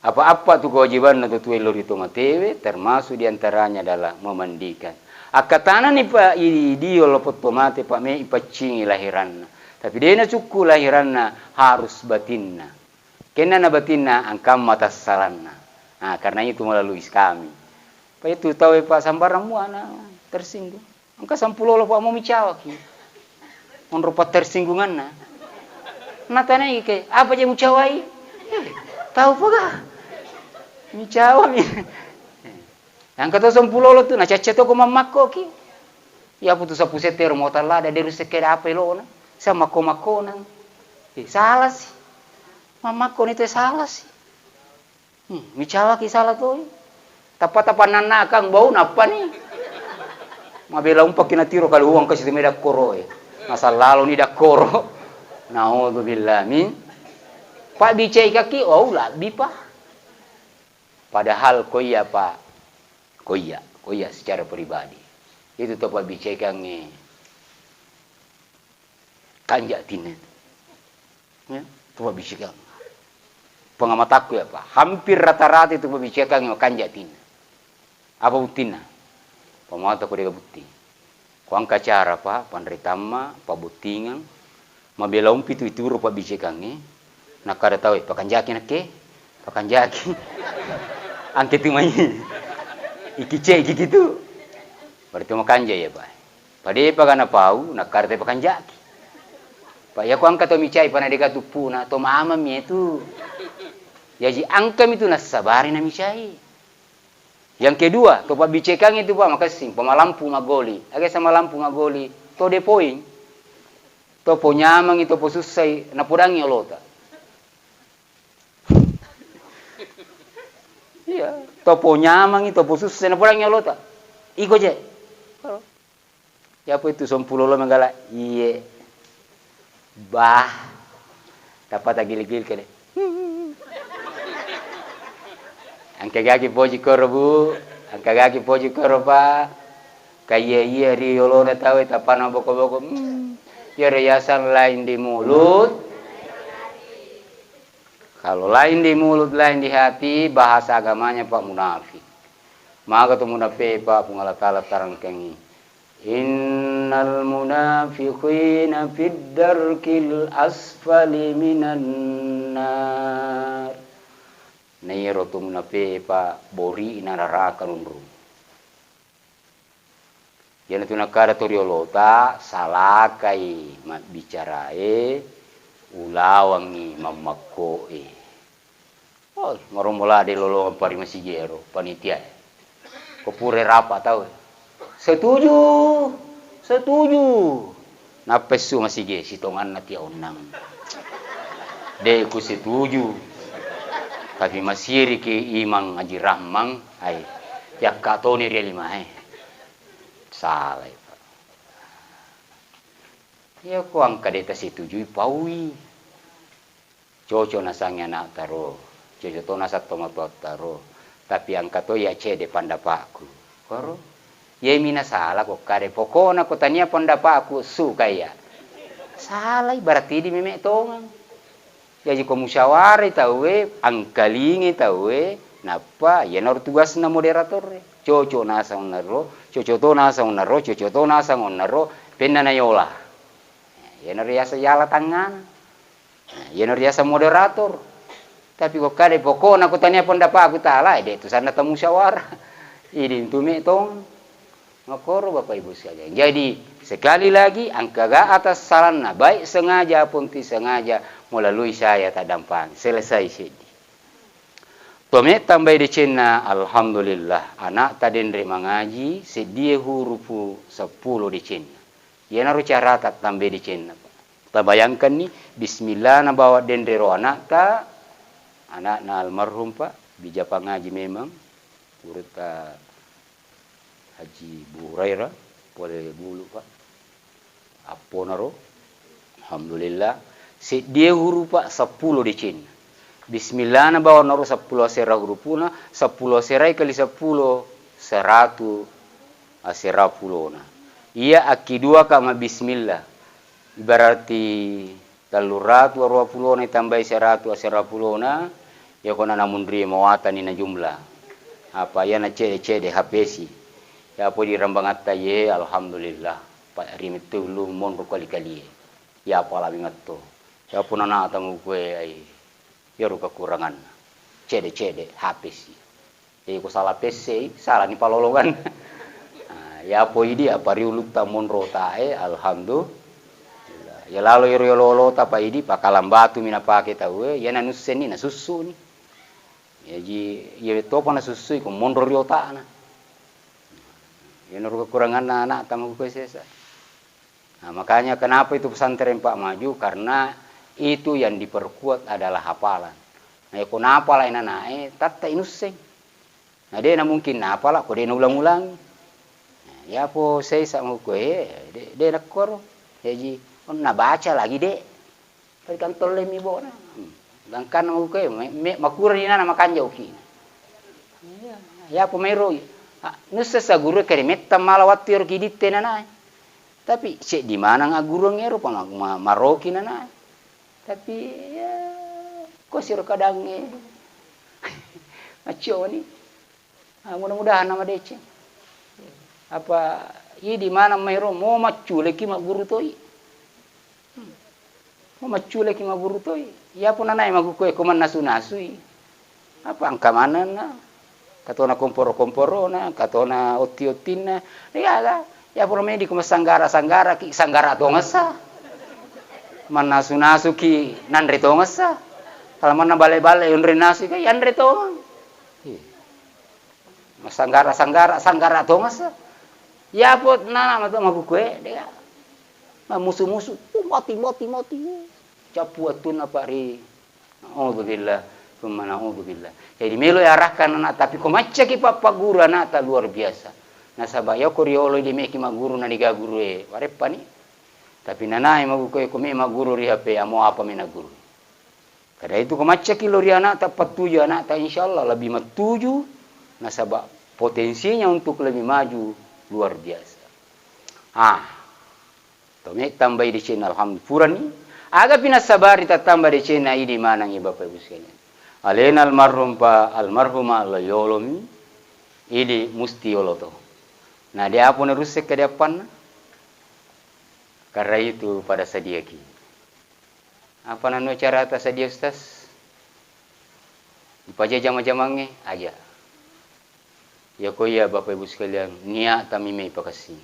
apa-apa tu kewajiban na tutuai lori to matewe termasuk diantaranya adalah memandikan akatana ni pa idio lopot pomate pa me ipacingi lahiranna tapi dena cukup lahiranna harus batinna kena na batinna angkam atas salanna karena itu melalui kami pa itu tahu Pak sambarang muana tersinggung angka 10 lo Pak mau micawa ki. On rupa tersinggungan na. Natana ke apa je mucawai? Tahu pa micawa mi. Yang kata 10 lo tu na caceto ko mamakko ki. Ya putu sa pusete mo tala da deru sekeda apa lo na. Sa mako na. Salah sih. Mamakko ni te salah sih. Micawa ki salah tu. Tapa-tapa nana kang bau napa ni? Mabela umpak kina tiro kalau uang kasih temeda koro masa lalu ni dak koro naudzubillah min Pak bicai kaki lah bipa padahal koya Pak koya secara pribadi itu to Pak bicai kange kanjak tinet ya to Pak bicai kang pengamat aku ya Pak hampir rata-rata itu Pak bicai kange kanjak tinet apa butina pamata ko dega buti. Ko angka cara pa panritama pabutingan mabela umpitu itu rupa bicekange nakada tahu pakanjaki nake pakanjaki angke tu mai ikice gitu berarti makanja ya Pak. Pade pagana pau nakarte pakanjaki. Pak ya ko angka to micai pana dega tupuna to mama mi itu. Jadi angka itu nasabari na micai. Yang kedua, to Pak bicekang itu Pak makasih pemalampu magoli. Age sama lampu magoli, to de poin. To po nyamang itu po susai napudangi olota. Iya, to po nyamang itu po susai napudangi olota. Iko je. Ya po itu 10 lo menggala. Iye. Bah. Dapat agil-gil kene. Angkagaki poji korobu, angkagaki poji koroba, kaya iya ri yolona tahu tapana boko-boko, ya riasan lain di mulut. Kalau lain di mulut, lain di hati, bahasa agamanya Pak munafik. Maka tu munafik Pak Allah Ta'ala tarangkengi. Innal munafiqina fid darkil asfali minan nar. Nairo tu munafe pa bori inararaka nunru. Yana tu nakada toriolota salakai bicarae ulawangi mamakoe. Oh, ngoromola de lolo pari masigero panitia. Kopure rapa tahu. Setuju. Setuju. Napesu masige sitongan na tia onang. De ku setuju. Tapi masiri ke imang aji rahmang ai. Ya katoni ria lima salah Pak. Ya ko angka deta setujui paui. Coco nasangnya nak taro. Coco to nasat tomato taro. Tapi angka to ya cede pandapakku. Koro. Ya mina salah kok kare pokona ko tania pandapakku suka ya. Salah berarti di memek tongang. Jadi ko musyawarah tahu angkalingi tahu napa ya nor tugas na moderator. Coco nasa unaro, coco to nasa unaro, coco to nasa unaro, penna na yola. Ya nor yasa yala tangan. Ya nor yasa moderator. Tapi kok kade pokona ko tanya pendapat aku tala ide itu sana tamu musyawarah. Ini untuk metong. Ngakoro Bapak Ibu sekalian. Jadi sekali lagi angka ga atas saranna baik sengaja pun tidak sengaja melalui saya tak dampang. Selesai sedih. Tome tambah di cina alhamdulillah anak tadendre mengaji sedia hurufu 10 di cina. Ya naru cara tak tambah di cina. Kita bayangkan nih bismillah na bawa dendre ro anak ta anak na almarhum Pak bija pangaji memang urut Haji Bu Hurairah boleh bulu Pak. Apa naro? Alhamdulillah. Sedia huruf Pak 10 di cina. Bismillah na bawa naro 10 asera hurufuna 10 aserai kali 10 100 asera pulona. Iya akidua kama bismillah. Berarti talurat warwa pulona tambah 100 asera pulona ya kona namun ri mawatan ina jumlah. Apa ya na cede hapesi. Ya po di rambang atta ye alhamdulillah Pak rimit lu mon kali-kali. Ya pala bingatto. Ya po na tamu kue ai. Ya ru kekurangan. Cede habis. Jadi ko salah PC, salah ni palolongan. Ya po idi apa riuluk ta mon rotae alhamdulillah. Ya lalu yo lolo ta pa idi pakalam batu mina pake tahu ya na nusen ni na susu ni. Ya ji ya to pa na susu ko mon ro ta na. Ya nur kekurangan anak tamu ko sesa. Nah, makanya kenapa itu pesantren Pak maju karena itu yang diperkuat adalah hafalan. Nah, ya kenapa lah anak tata inuseng. Nah, dia mungkin apa lah, kok dia ulang-ulang. Nah, ya po saya sama gue, dia nak kor, jadi na baca lagi deh. Dari kantor lemi bona. Dan kan mau gue, makur ni na makan jauh ki. Ya po mero. Nusa sa guru kari metta malawatir kidite na. Tapi cek di mana ngaguru ngero pa maroki na. Tapi ya kok siro kadang maco ni. Mudah-mudahan nama dece. Apa i di mana mero mau macu leki maguru toi. Mau macu leki maguru toi. Ya pun anai magukoe kuman nasu-nasui. Apa angka mana na? Katona komporo-komporo na, katona oti-otin na. Ya pun medi kuma sanggara ki sanggara tongasa. Man nasu-nasu ki nandre tongasa. Kalau mana bale-bale yundre nasu ki yandre tong. Sanggara tongasa. Ya pun nana mato magukue dia. Musuh-musuh mati. Capuatun apa ri. Alhamdulillah. Alhamdulillah. Jadi melo arahkan anak tapi ko macca ki papa guru anak ta luar biasa. Nasabaya ko riolo di meki maguru na diga guru warepa ni. Tapi nanai magukoe ko me maguru ri HP amo apa mena guru. Kada itu ko macca ki lori anak ta patuju anak ta insyaallah lebih matuju nasaba potensinya untuk lebih maju luar biasa. Tome tambah di sini alhamdulillah ni. Aga pina sabari ta tambah di sini di mana ngi Bapak Ibu sekalian. Alena almarhuma yolomi ini musti yoloto. Nah dia pun rusek ke depan. Karena itu pada sadiaki. Apa nanu cara atas sadia Ustaz? Dipaja jama-jamangnya aja. Ya ko ya Bapak Ibu sekalian niat tamime pakasi.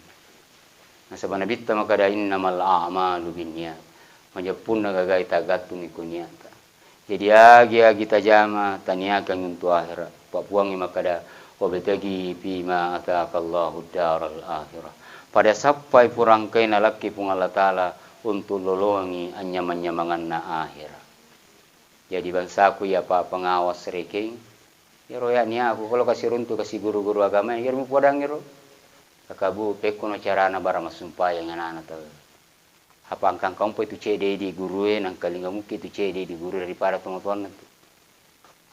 Nasabana bitta makada innamal a'malu binniyat. Manjapunna gagai tagatun ikuniata. Jadi agi tajama taniakan untuk akhirat. Papuangi makada wabtagi fima ataqallahu daral akhirah. Pada sampai purangkai nalaki pung Allah Ta'ala untuk lolongi anyaman-nyamangan na akhirat. Jadi bangsaku ya pak pengawas reking. Ya roya ni aku kalau kasih runtuh kasih guru-guru agama ya mu podang iro. Kakabu pekono carana bara masumpah yang anak-anak tahu. Apa angkang kamu itu cede di guru nang kalinga mungkin itu cede di guru daripada teman-teman itu.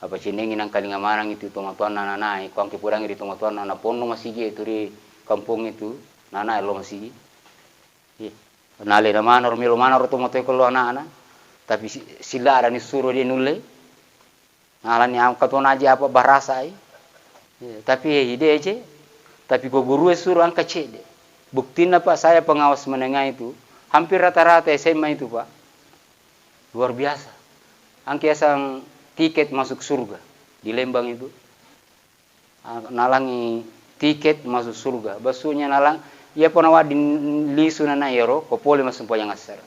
Apa cenengi nang kalinga manang itu teman-teman nana kau angke podang di teman-teman nana pono masih gitu di kampung itu nana lo masih. Iya. Nale na mana romelo mana ro teman-teman kalau anak-anak. Tapi sila ada ni suruh dia nule. Ngalani am katona aja apa bahasa ai. Ya, tapi ide aja. Tapi kok guru suruh angka cede. Buktinya Pak saya pengawas menengah itu hampir rata-rata SMA itu Pak. Luar biasa. Angka sang tiket masuk surga di Lembang itu. Nalangi tiket masuk surga. Basunya nalang ia pernah wadin lisu nana ero kopole masuk poyang asar.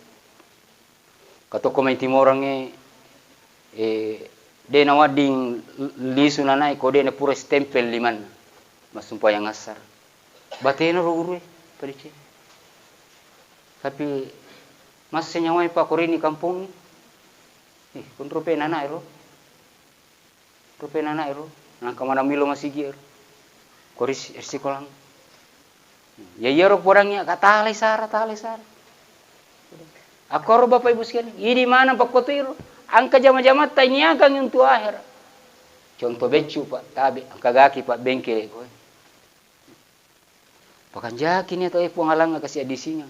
Kato komai timorangnya de na wading lisu nana ko de na pura stempel liman masuk poyang asar. Batena ro guru padice. Tapi mas senyawai pa korini kampung. Kun rupe nana ero. Rupe nana ero. Nang kamana milo masigi ero. Koris sekolah. Ya yero porangnya kata alai sara. Aku ro bapak ibu sekalian. Ini mana pak koto ero. Angka jama-jama tanya kang untuk akhir. Contoh becu pak tabe angka gaki pak bengkel ko. Pakan jaki ni atau penghalang kasih adisinya.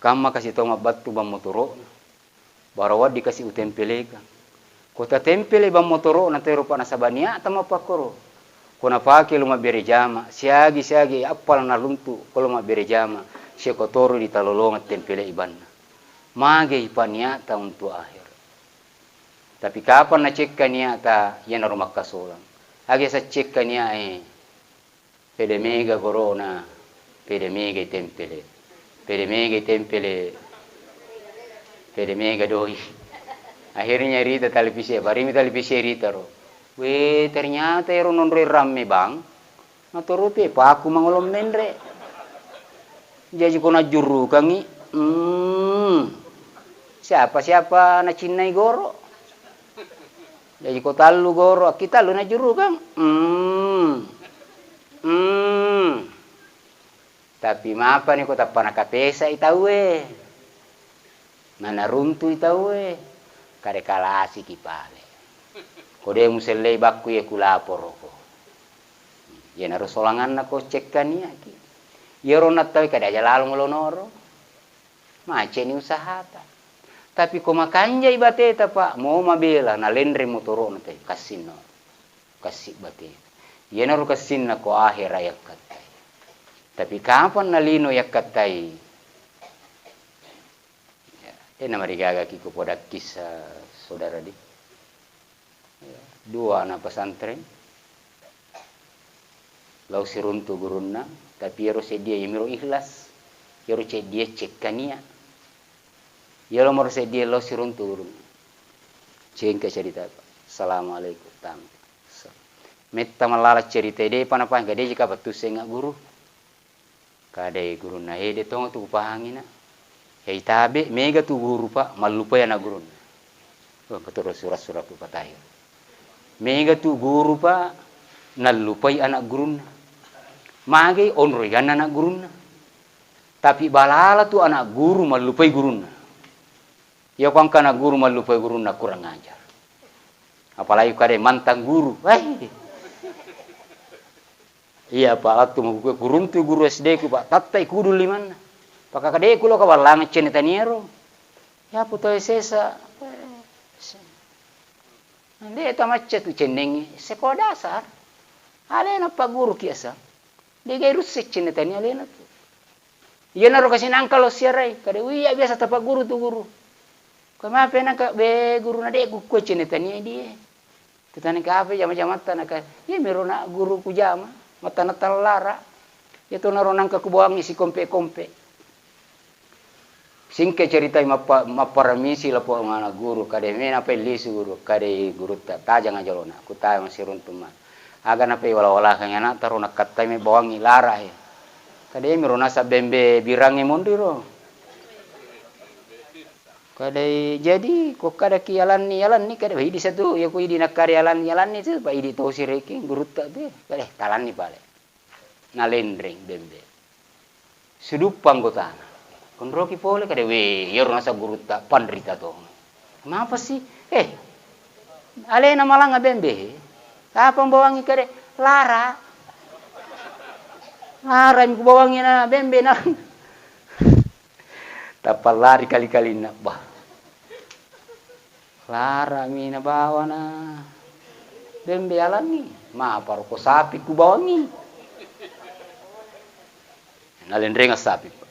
Kama kasih toma batu bam motoro. Barawat dikasih utempeleka. Kota tempele bam motoro na tero pa nasabania tama pakoro. Kona pake luma bere jama. Siagi apal na luntu kalau ma bere jama. Sia kotoro di talolonga tempele ibanna. Mage ipaniata untuk akhir. Tapi kapan na cek kaniata yan rumah kasolang. Age sa cek kania pede mega corona, pede mega tempele. Pede mega doi. Akhirnya Rita televisi, barimi televisi Rita ro. We ternyata ero nonre rame bang. Naturuti paku mangolom menre. Jadi kona juru kangi. Siapa na Cinai goro. Jadi kota lu goro, kita lu na juru kang. Tapi mapa nih kota panakapesa itawe. Nana runtu itawe. Kare kalasi kipale. Kode muselle bakku ya kulapor ko. Ya naro solangan na ko cekkania ki. Ya ronat tawe kada jalal ngolonoro. Mace ni usahata. Tapi ko makanja ibateta Pak, mau mabela na lendre motoro na te kasino. Kasih bateta. Ya naro kasinna ko akhir ayak katai. Tapi kapan nalino yak katai? Ya, nama digaga kiko pada kisah saudara di. Ya, dua anak pesantren. Lau siruntu guruna, tapi yaro sedia yamiro ikhlas. Yaro sedia cekkania. Yaro moro sedia lau siruntu guruna. Cengka cerita. Assalamualaikum tam. Metta malala cerita de panapa gade jika batu senga guru. Kade guru na de tongo tu pahangina. Hei tabe mega tu guru Pak malupa ya na guru. Oh betul surat-surat tu patah. Mega tu guru Pak nalupai anak guru. Mage onroyan anak guru. Tapi balala tu anak guru malupai guru. Ya kang kana guru malupai guru na kurang ajar. Apalagi kade mantan guru. Iya Pak, waktu mau gue kuruntu guru SD ku Pak, tatai kudu liman. Pak kakade ku lo kawalang cenetaniero. Ya puto sesa. Ande eta macet tu cenengi sekolah dasar. Alena Pak guru kiasa. Dia gay rusik cenetani alena tu. Iya naro kasi nangkalo siarai, kade wiya biasa tapak guru tu guru. Kama pena ka be guru na de ku cenetani dia. Tutane ka apa jama-jama tanaka. Iya merona guru ku jama. Mata lara. Itu naronang ke kubuang isi kompe-kompe. Singke ceritai maparamisi lapo ngana guru kade mena pe lisu guru kade guru ta jangan jalona ku ta masih runtuma aga na pe wala kanyana taruna katta me bawangi lara he kade mi rona sa bembe birangi mondiro kade jadi ko kada ki yalan ni kade hidi satu ya ku hidi nakari yalan ni tu pa hidi tau sireki guru ta be kade talan ni pale na lendreng bembe sudupang gotana konroki pole kade we yor nasa guru ta pandrita to kenapa sih alena malanga bembe apa bawangi kade lara mi bawangi na bembe na tapal lari kali-kali na bah lara mi na bawa na bembe alami ma paro ko sapi ku bawangi nalendrenga sapi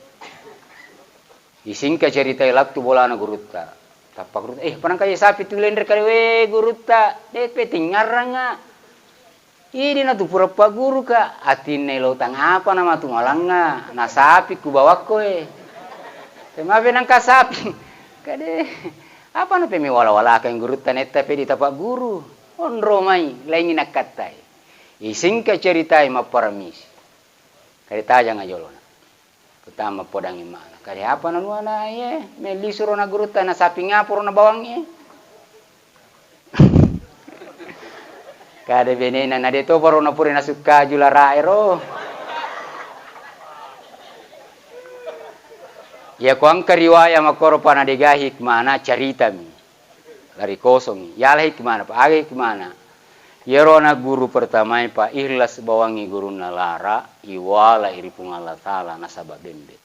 isingka cerita laktu bola na gurutta tapak gurutta panang kaya sapi tu lender kali we gurutta depe tingaranga ini na tu pura-pura guru ka atin nelo tang apa nama tu malanga na sapi ku bawa ko tema benang ka sapi kade apa na pemi wala-wala kang gurutta netta pe di tapak guru onro mai lain nakatai isingka cerita maparamis kade tajang ajolona pertama podang imana kare apa na nuana ye meli suro na guru na sapi ngapur na bawangnya kade benena na deto baru na puri na suka jula raero ya kuang kariwaya makoro pana dega hikmana cerita mi lari kosong ya lah hikmana pa age hikmana yerona guru pertama pa ikhlas bawangi guru na lara iwala iripung Allah taala nasaba bembe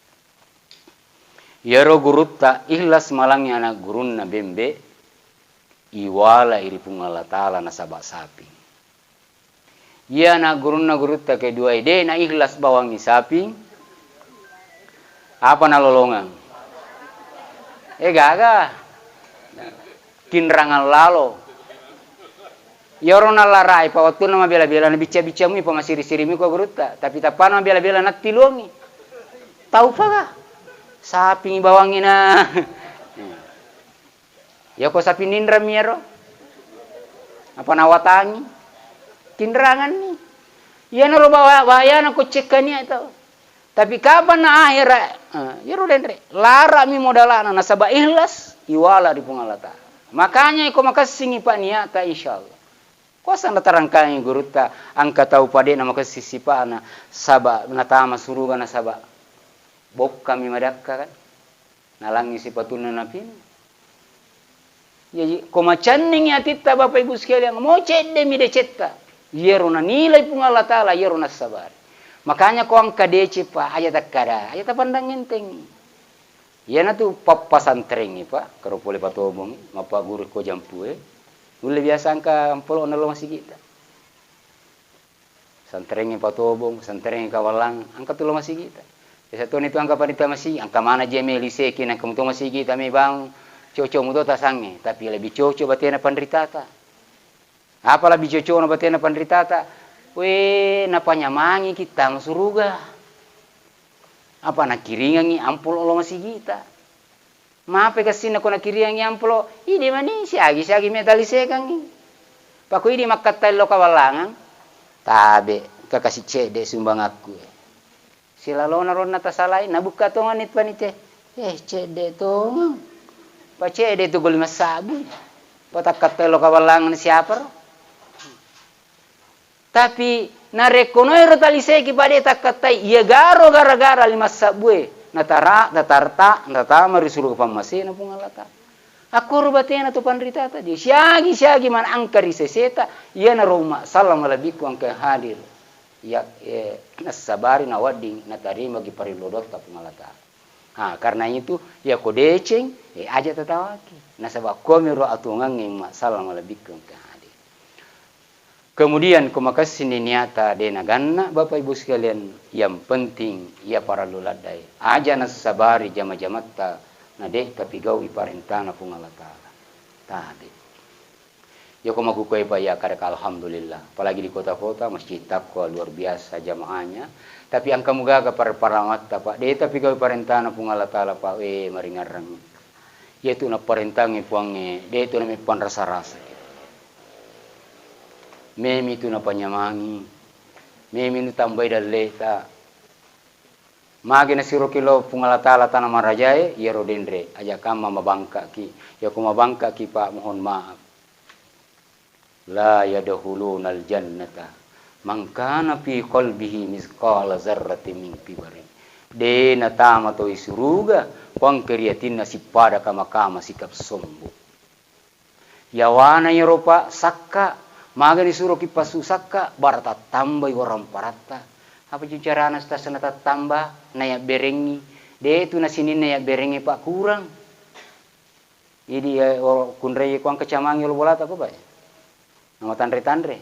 yero guru ta ikhlas malangnya anak guru na bembe iwala iripung Allah taala nasaba sapi ya na guru ta kedua ide na ikhlas bawangi sapi apa na lolongan gaga kinrangan lalo yorona larai pa waktu nama bela-bela na bica-bica mi pa masiri-siri mi ko guruta tapi tapana bela-bela na tilongi tahu pa sapi bawangi na ya ko sapi nindra mi ero apa nawatangi kindrangan ni ya na ro bahaya na ko cekania itu tapi kapan na akhir yero dendre lara mi modalana nasaba ikhlas iwala di pungalata makanya ko makasingi pa niata insyaallah kosa na tarangkang guru ta angka tahu pade nama kesisipa na saba natama suruga na saba bok kami madakka kan nalangi sipatuna napin ya ko macanning ya titta bapak ibu sekalian mo cedde mi de cetta yeruna nilai pun Allah taala yeruna sabar makanya ko angka dece pa ayat akada ayat pandang enteng ya na tu papasan trengi pa karo pole patobong mapa guru ko jampue ule biasa angka ampolo na lo masih kita santerengi patobong santerengi kawalang angka tu lo masih kita biasa tu itu angka panita masih angka mana jeme liseki na kamu tu masih kita me bang coco mudo tasange tapi lebih coco batena pandritata apa lebih coco na batena pandritata we na panyamangi kita masuruga apa na kiringangi ampolo lo masih kita mape kasina kona kiriang yamplo idi mani siagi metalisekan paku idi makatai lo kawalangan tabe kakasi cede sumbang aku silalona rona tasalai nabuka tongan it panite cede tong pa cede tu gol masabu patakatai lo kawalangan siapa tapi na rekonoy rotaliseki pade takatai iya garo gara-gara lima sabue natarta marisulu pamase na pungalata aku rubatena tu pandrita tadi siagi man angkari seseta iya na roma salam alabiku angka hadir ya nasabari na wading na tarima gi parilodot ta pungalata karena itu ya ko deceng aja tatawaki nasaba komiro atungang ma salam alabiku angka hadir kemudian kumakasih niata dena ganna Bapak Ibu sekalian yang penting ya para luladai aja nasabari jama-jamatta na deh tapi gau iparentana pungalata tadi Ya kau maku kue ya kadang alhamdulillah. Apalagi di kota-kota masjid takwa luar biasa jamaahnya. Tapi angka muga ke para mata pak. Dia tapi kau perintah pung Allah Taala pak mari ngarang. Ya itu na perintah puange. Dia itu na pan rasa-rasa. Memi itu na panyamangi. Memi itu tambai daleta. Magi na siro kilo pung Allah Taala tanah marajai ya rodendre. Aja kama mabangka ki. Ya ku mabangka ki pak mohon maaf. La yadkhuluna al-jannata man kana fi qalbihi mithqala dzarratin min kibarin. De natama to isuruga pang keriatina sipada kama sikap sombong. Yawana Eropa sakka magani suro kipasu sakka barata tambah orang parata. Apa carana sta sanata tambah naya berengi. De itu na sinin naya berengi pak kurang. Idi kunrei kuang kecamangi lo bolata ko ba? Nama tandre-tandre,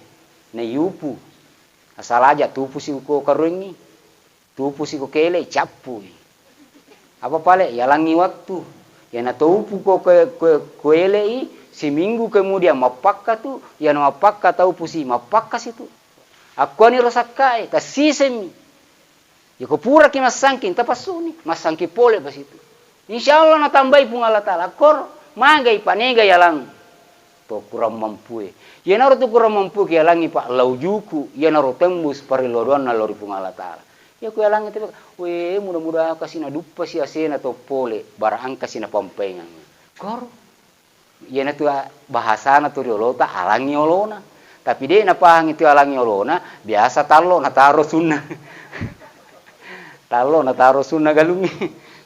na yupu, asal aja tupu si ko karungi, tupu si ko kele capu. Apa pale? Yalangi waktu, ya na tupu ko kele seminggu kemudian mapakka tu, ya na mapakka taupu si mapakka situ. Aku ni rosakai, tasisemi. Ya ko pura ki masangkin tapasuni, masangki pole pas itu. Insyaallah na tambai pung Allah Taala, kor magai panega yalang. To kurang mampu ya naro tu kurang mampu ke langi pak laujuku ya naro tembus parilodoan na lori pung Allah Taala ya ku langi tu we mudah-mudahan kasina dupa si asena to pole barang kasina pampengan kor ya na tu bahasana tu riolota alangi olona tapi dia na pahang itu alangi olona biasa talo na taro sunnah talo na taro sunnah galungi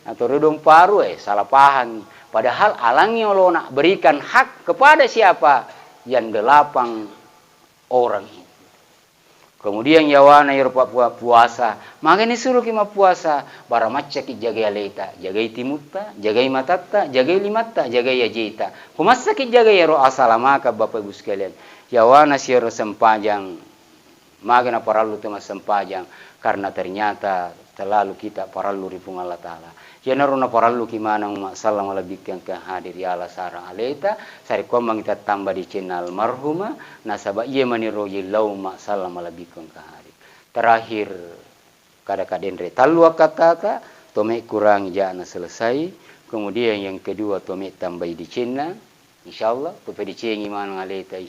atau redong paru salah pahang. Padahal alangi olona berikan hak kepada siapa? Yang 8 orang itu. Kemudian yawana Eropa puasa. Makanya suruh kima puasa. Baramaca ki jaga leta. Jaga timutta, jaga matatta, jaga limatta, jaga yajita. Kumasa ki jaga yaro asalamaka Bapak Ibu sekalian. Yawana siaro sempajang. Makanya paralu tema sempajang. Karena ternyata terlalu kita paralu ripung Allah Ta'ala. Ya naruna paralu kimana salam alabikkan ke hadir ya ala sarang aleta sari komang kita tambah di channel marhuma nasaba iya maniro lauma salam alabikkan ke hadir terakhir kada kadendre talua kata tome kurang jana selesai kemudian yang kedua tome tambah di channel insyaallah to pedi cengi mana aleta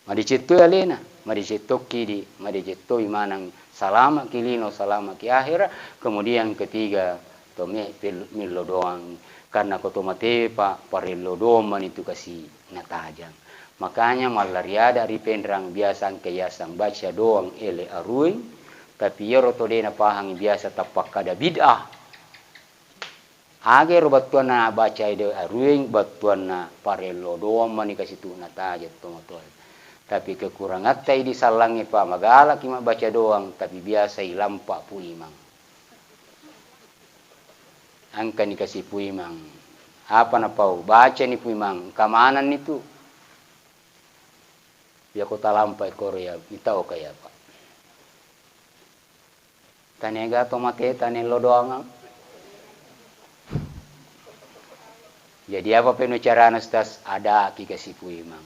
madi cetto alena madi cettoki di madi cetto imanang salama kilino salama ki akhir kemudian ketiga tome milo doang karena kotomate pak parelo doman itu kasih natajang makanya malariada ripendrang biasa keyasang baca doang ele aruing tapi yero todena pahang biasa tapak kada bid'ah age robatuan na baca ide aruing batuan na parelo doang mani kasih tu natajang tomatol tapi kekurangan tai di salangi pak magala kima baca doang tapi biasa ilampak puimang angka ni kasih puimang apa na pau baca ni puimang kamanan itu ya kota lampai Korea itau kaya pak tanega tomate tanelo doang jadi apa penu cara nastas ada ki kasih puimang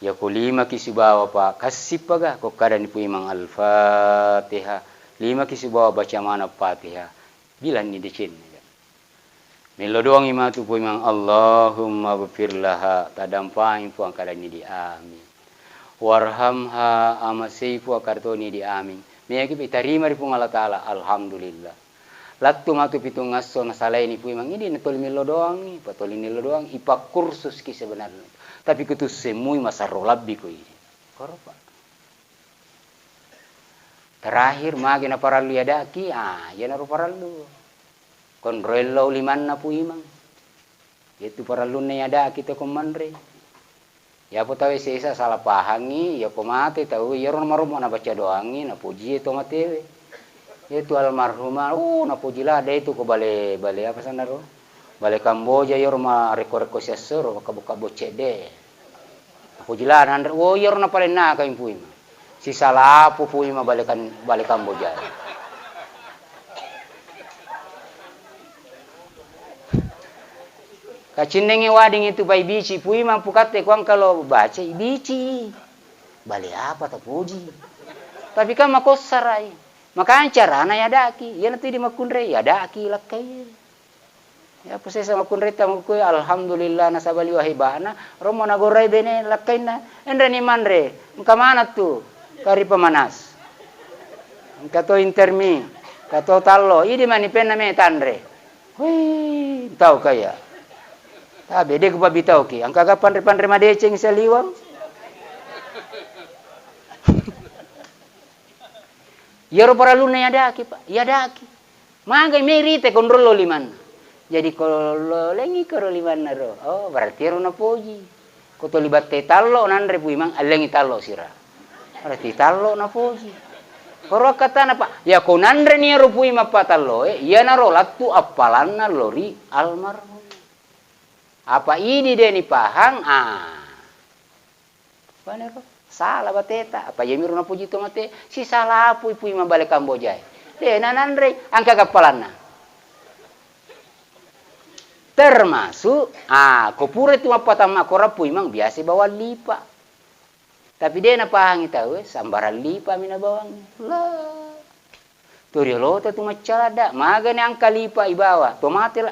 ya ko 5 kisibawa pak kasih paga ko kada ni puimang al-Fatihah 5 kisibawa baca mana Fatihah bilan ni dicin melo doang ima tu puimang Allahumma ghfir laha tadampain pu angkada ni di amin warhamha amasifu akarto ni di amin meyaki pitarima ri pung Allah Taala alhamdulillah lattu matu pitung ngaso na salai ni puimang ini netol melo doang ni patoli melo doang ipa kursus ki sebenarnya tapi kutu semui masa rolabbi ko ini koropa terakhir magi na paralu yadaki ya na paralu kon relo liman na puimang itu paralu na yadaki to komandre ya po tawe sesa salah pahangi ya po mate tahu ya ron marum na baca doangi na puji to matewe itu almarhumah na puji lah ada itu ko bale apa sana ro bale Kamboja yor ma reko-reko sesero buka bocek de. Aku jilan andre yor na pale na kain puima. Si salah puima bale Kamboja. Kacinenge wading itu pai bici pui mampu kate kuang kalau baca bici. Balik apa tak puji. Tapi kan makosarai. Makanya carana ya daki. Ya nanti di makunre ya daki lakai. Ya proses sama kunre tamu ku alhamdulillah nasabali wahibana romo nagorai bene lakaina endre ni manre. Engka mana tu? Kari pemanas. Engka to intermi. Kato tallo. Idi mani penna me tandre. Wih, tahu kaya. Bede ko pabitaw ki. Ang kagapandre-pandre madeceng sa liwang. Yaro para luna yadaki pak. Yadaki. Magay merite kon rolo liman. Jadi kalau lengi karo liman naro. Oh, berarti ro na poji. Ko to libat te tallo nandre pu imang alengi tallo sira. Berarti tallo na poji. Koro kata na pak. Ya ko nandre ni ro pu ima patallo iya naro latu apalan na lori almarhum. Apa ini dia ni pahang? Panero salah bateta. Apa yemiru na puji tomate? Si salah pui ima balik Kamboja. De nanandre angka kapalana. Termasuk kopure tu apatama korapu imang biasa bawa lipa. Tapi dia na pahang itawe sambaran lipa mina bawang. Lah. Toriolo tu macalada. Maga ni angka lipa ibawa. Tomate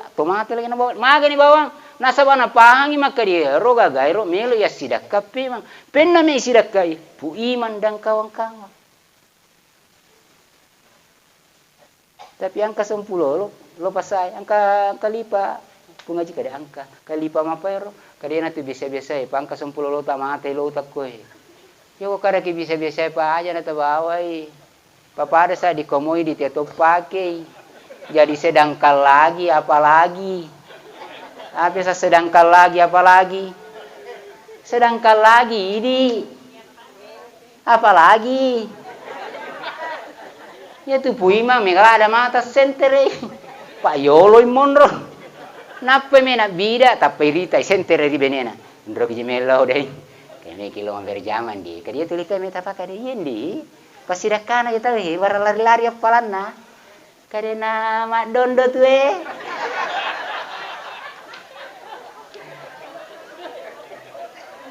lagi na bawang. Maga ni bawang. Nasabana pahangi maka dia roga gairo melo ya sidak kape mang penna me sidak kai pu iman dan kawan-kawan. Tapi angka 10 lo pasai angka lipa pungaji kada angka kalipa mapero kada na tu biasa-biasa pangka 10 lo tamate lo takoi. Yo kada ki biasa-biasa pa aja na tabawai. Papada sa di komoi di tetok pakai. Jadi sedangkal lagi apalagi. Bisa sedangkal lagi apalagi sedangkal lagi ini apalagi ya tu puima mega ada mata sentere pak yolo monro nappe mena bida tapi rita sentere di benena ndro ki melo dai kene kilo mampir zaman di kadia tulika meta pa kade yendi pasidakana kita war lari-lari apalanna kadena mak dondo tuwe.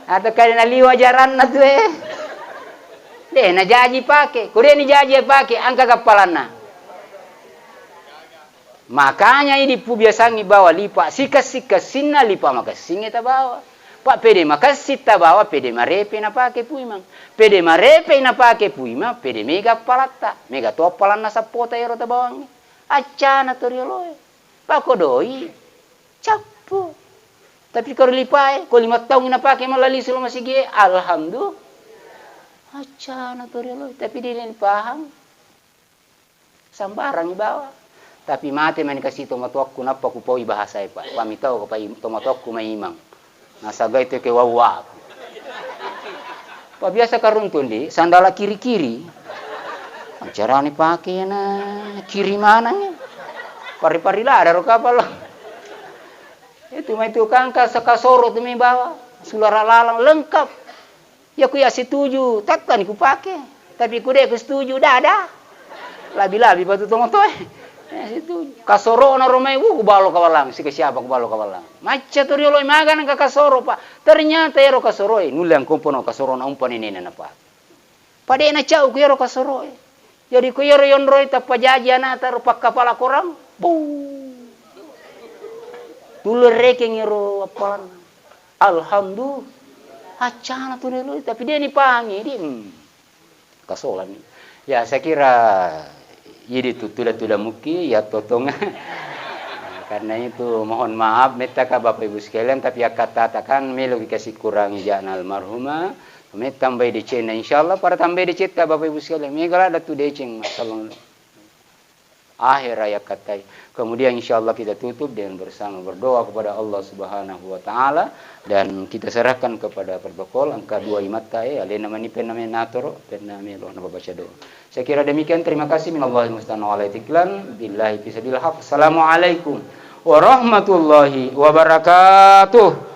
Atau kaya naliwa jaran na tu Deh na jaji pake. Kuria ni jaji pake angka kapalan na. Makanya ini pu biasang bawa lipa sikas sinna lipa makasing eta bawa. Pak pede makasit ta bawa pede marepe na pake pu imang. Pede marepe na pake pu imang pede mega palata. Mega to palan na sapota ero ta bawang. Acana torioloy. Pak kodoi. Capu. Tapi kalau lipai, kalau 5 tahun ina pakai malali selama sige, alhamdulillah. Acana torioloy. Tapi dia ni paham. Sambarang ibawa. Tapi mate man kasih tomatokku napa ku pau bahasa pak. Pami tahu kapai tomatokku mai imang. Nasaga itu ke wawa. Pa biasa karuntun di sandala kiri-kiri. Cara ni pakai na kiri mana ni? Pari-pari lah ada kapal. Itu mai tukang kasoro tu mi bawa. Sulara lalang lengkap. Ya ku ya setuju, takkan ku pakai. Tapi ku dek ku setuju dah. Labi-labi batu tomotoy. Itu kasoro na romai ku balo kawalang. Sika siapa ku balo kawalang. Maca torioloy magan ka kasoro pak. Ternyata ero kasoroy. Nulang kompono kasoro na umpan ini na pak. Pade na cau ku ero kasoroy. Jadi ku ero yonroy tapajaji anata rupak kepala korang. Buu. Dulu reking ero apalan. Alhamdulillah. Acana tu dulu. Tapi dia ni pangi dia. Kasolan ni. Ya saya kira ini tulah muki ya totonga. Karena itu mohon maaf metaka Bapak Ibu sekalian tapi katakan melo dikasih kurang ijazah almarhumah. Met tambah di cina insyaallah para tambah di cita Bapak Ibu sekalian. Megala ada tu deceng masalah. Akhir ayat katai. Kemudian insyaallah kita tutup dengan bersama berdoa kepada Allah Subhanahu wa taala dan kita serahkan kepada protokol angka 2 imata alena mani pename natoro pename lo na baca doa. Saya kira demikian, terima kasih minallahi musta'an wa alaitiklan billahi fisabilillah. Assalamualaikum warahmatullahi wabarakatuh.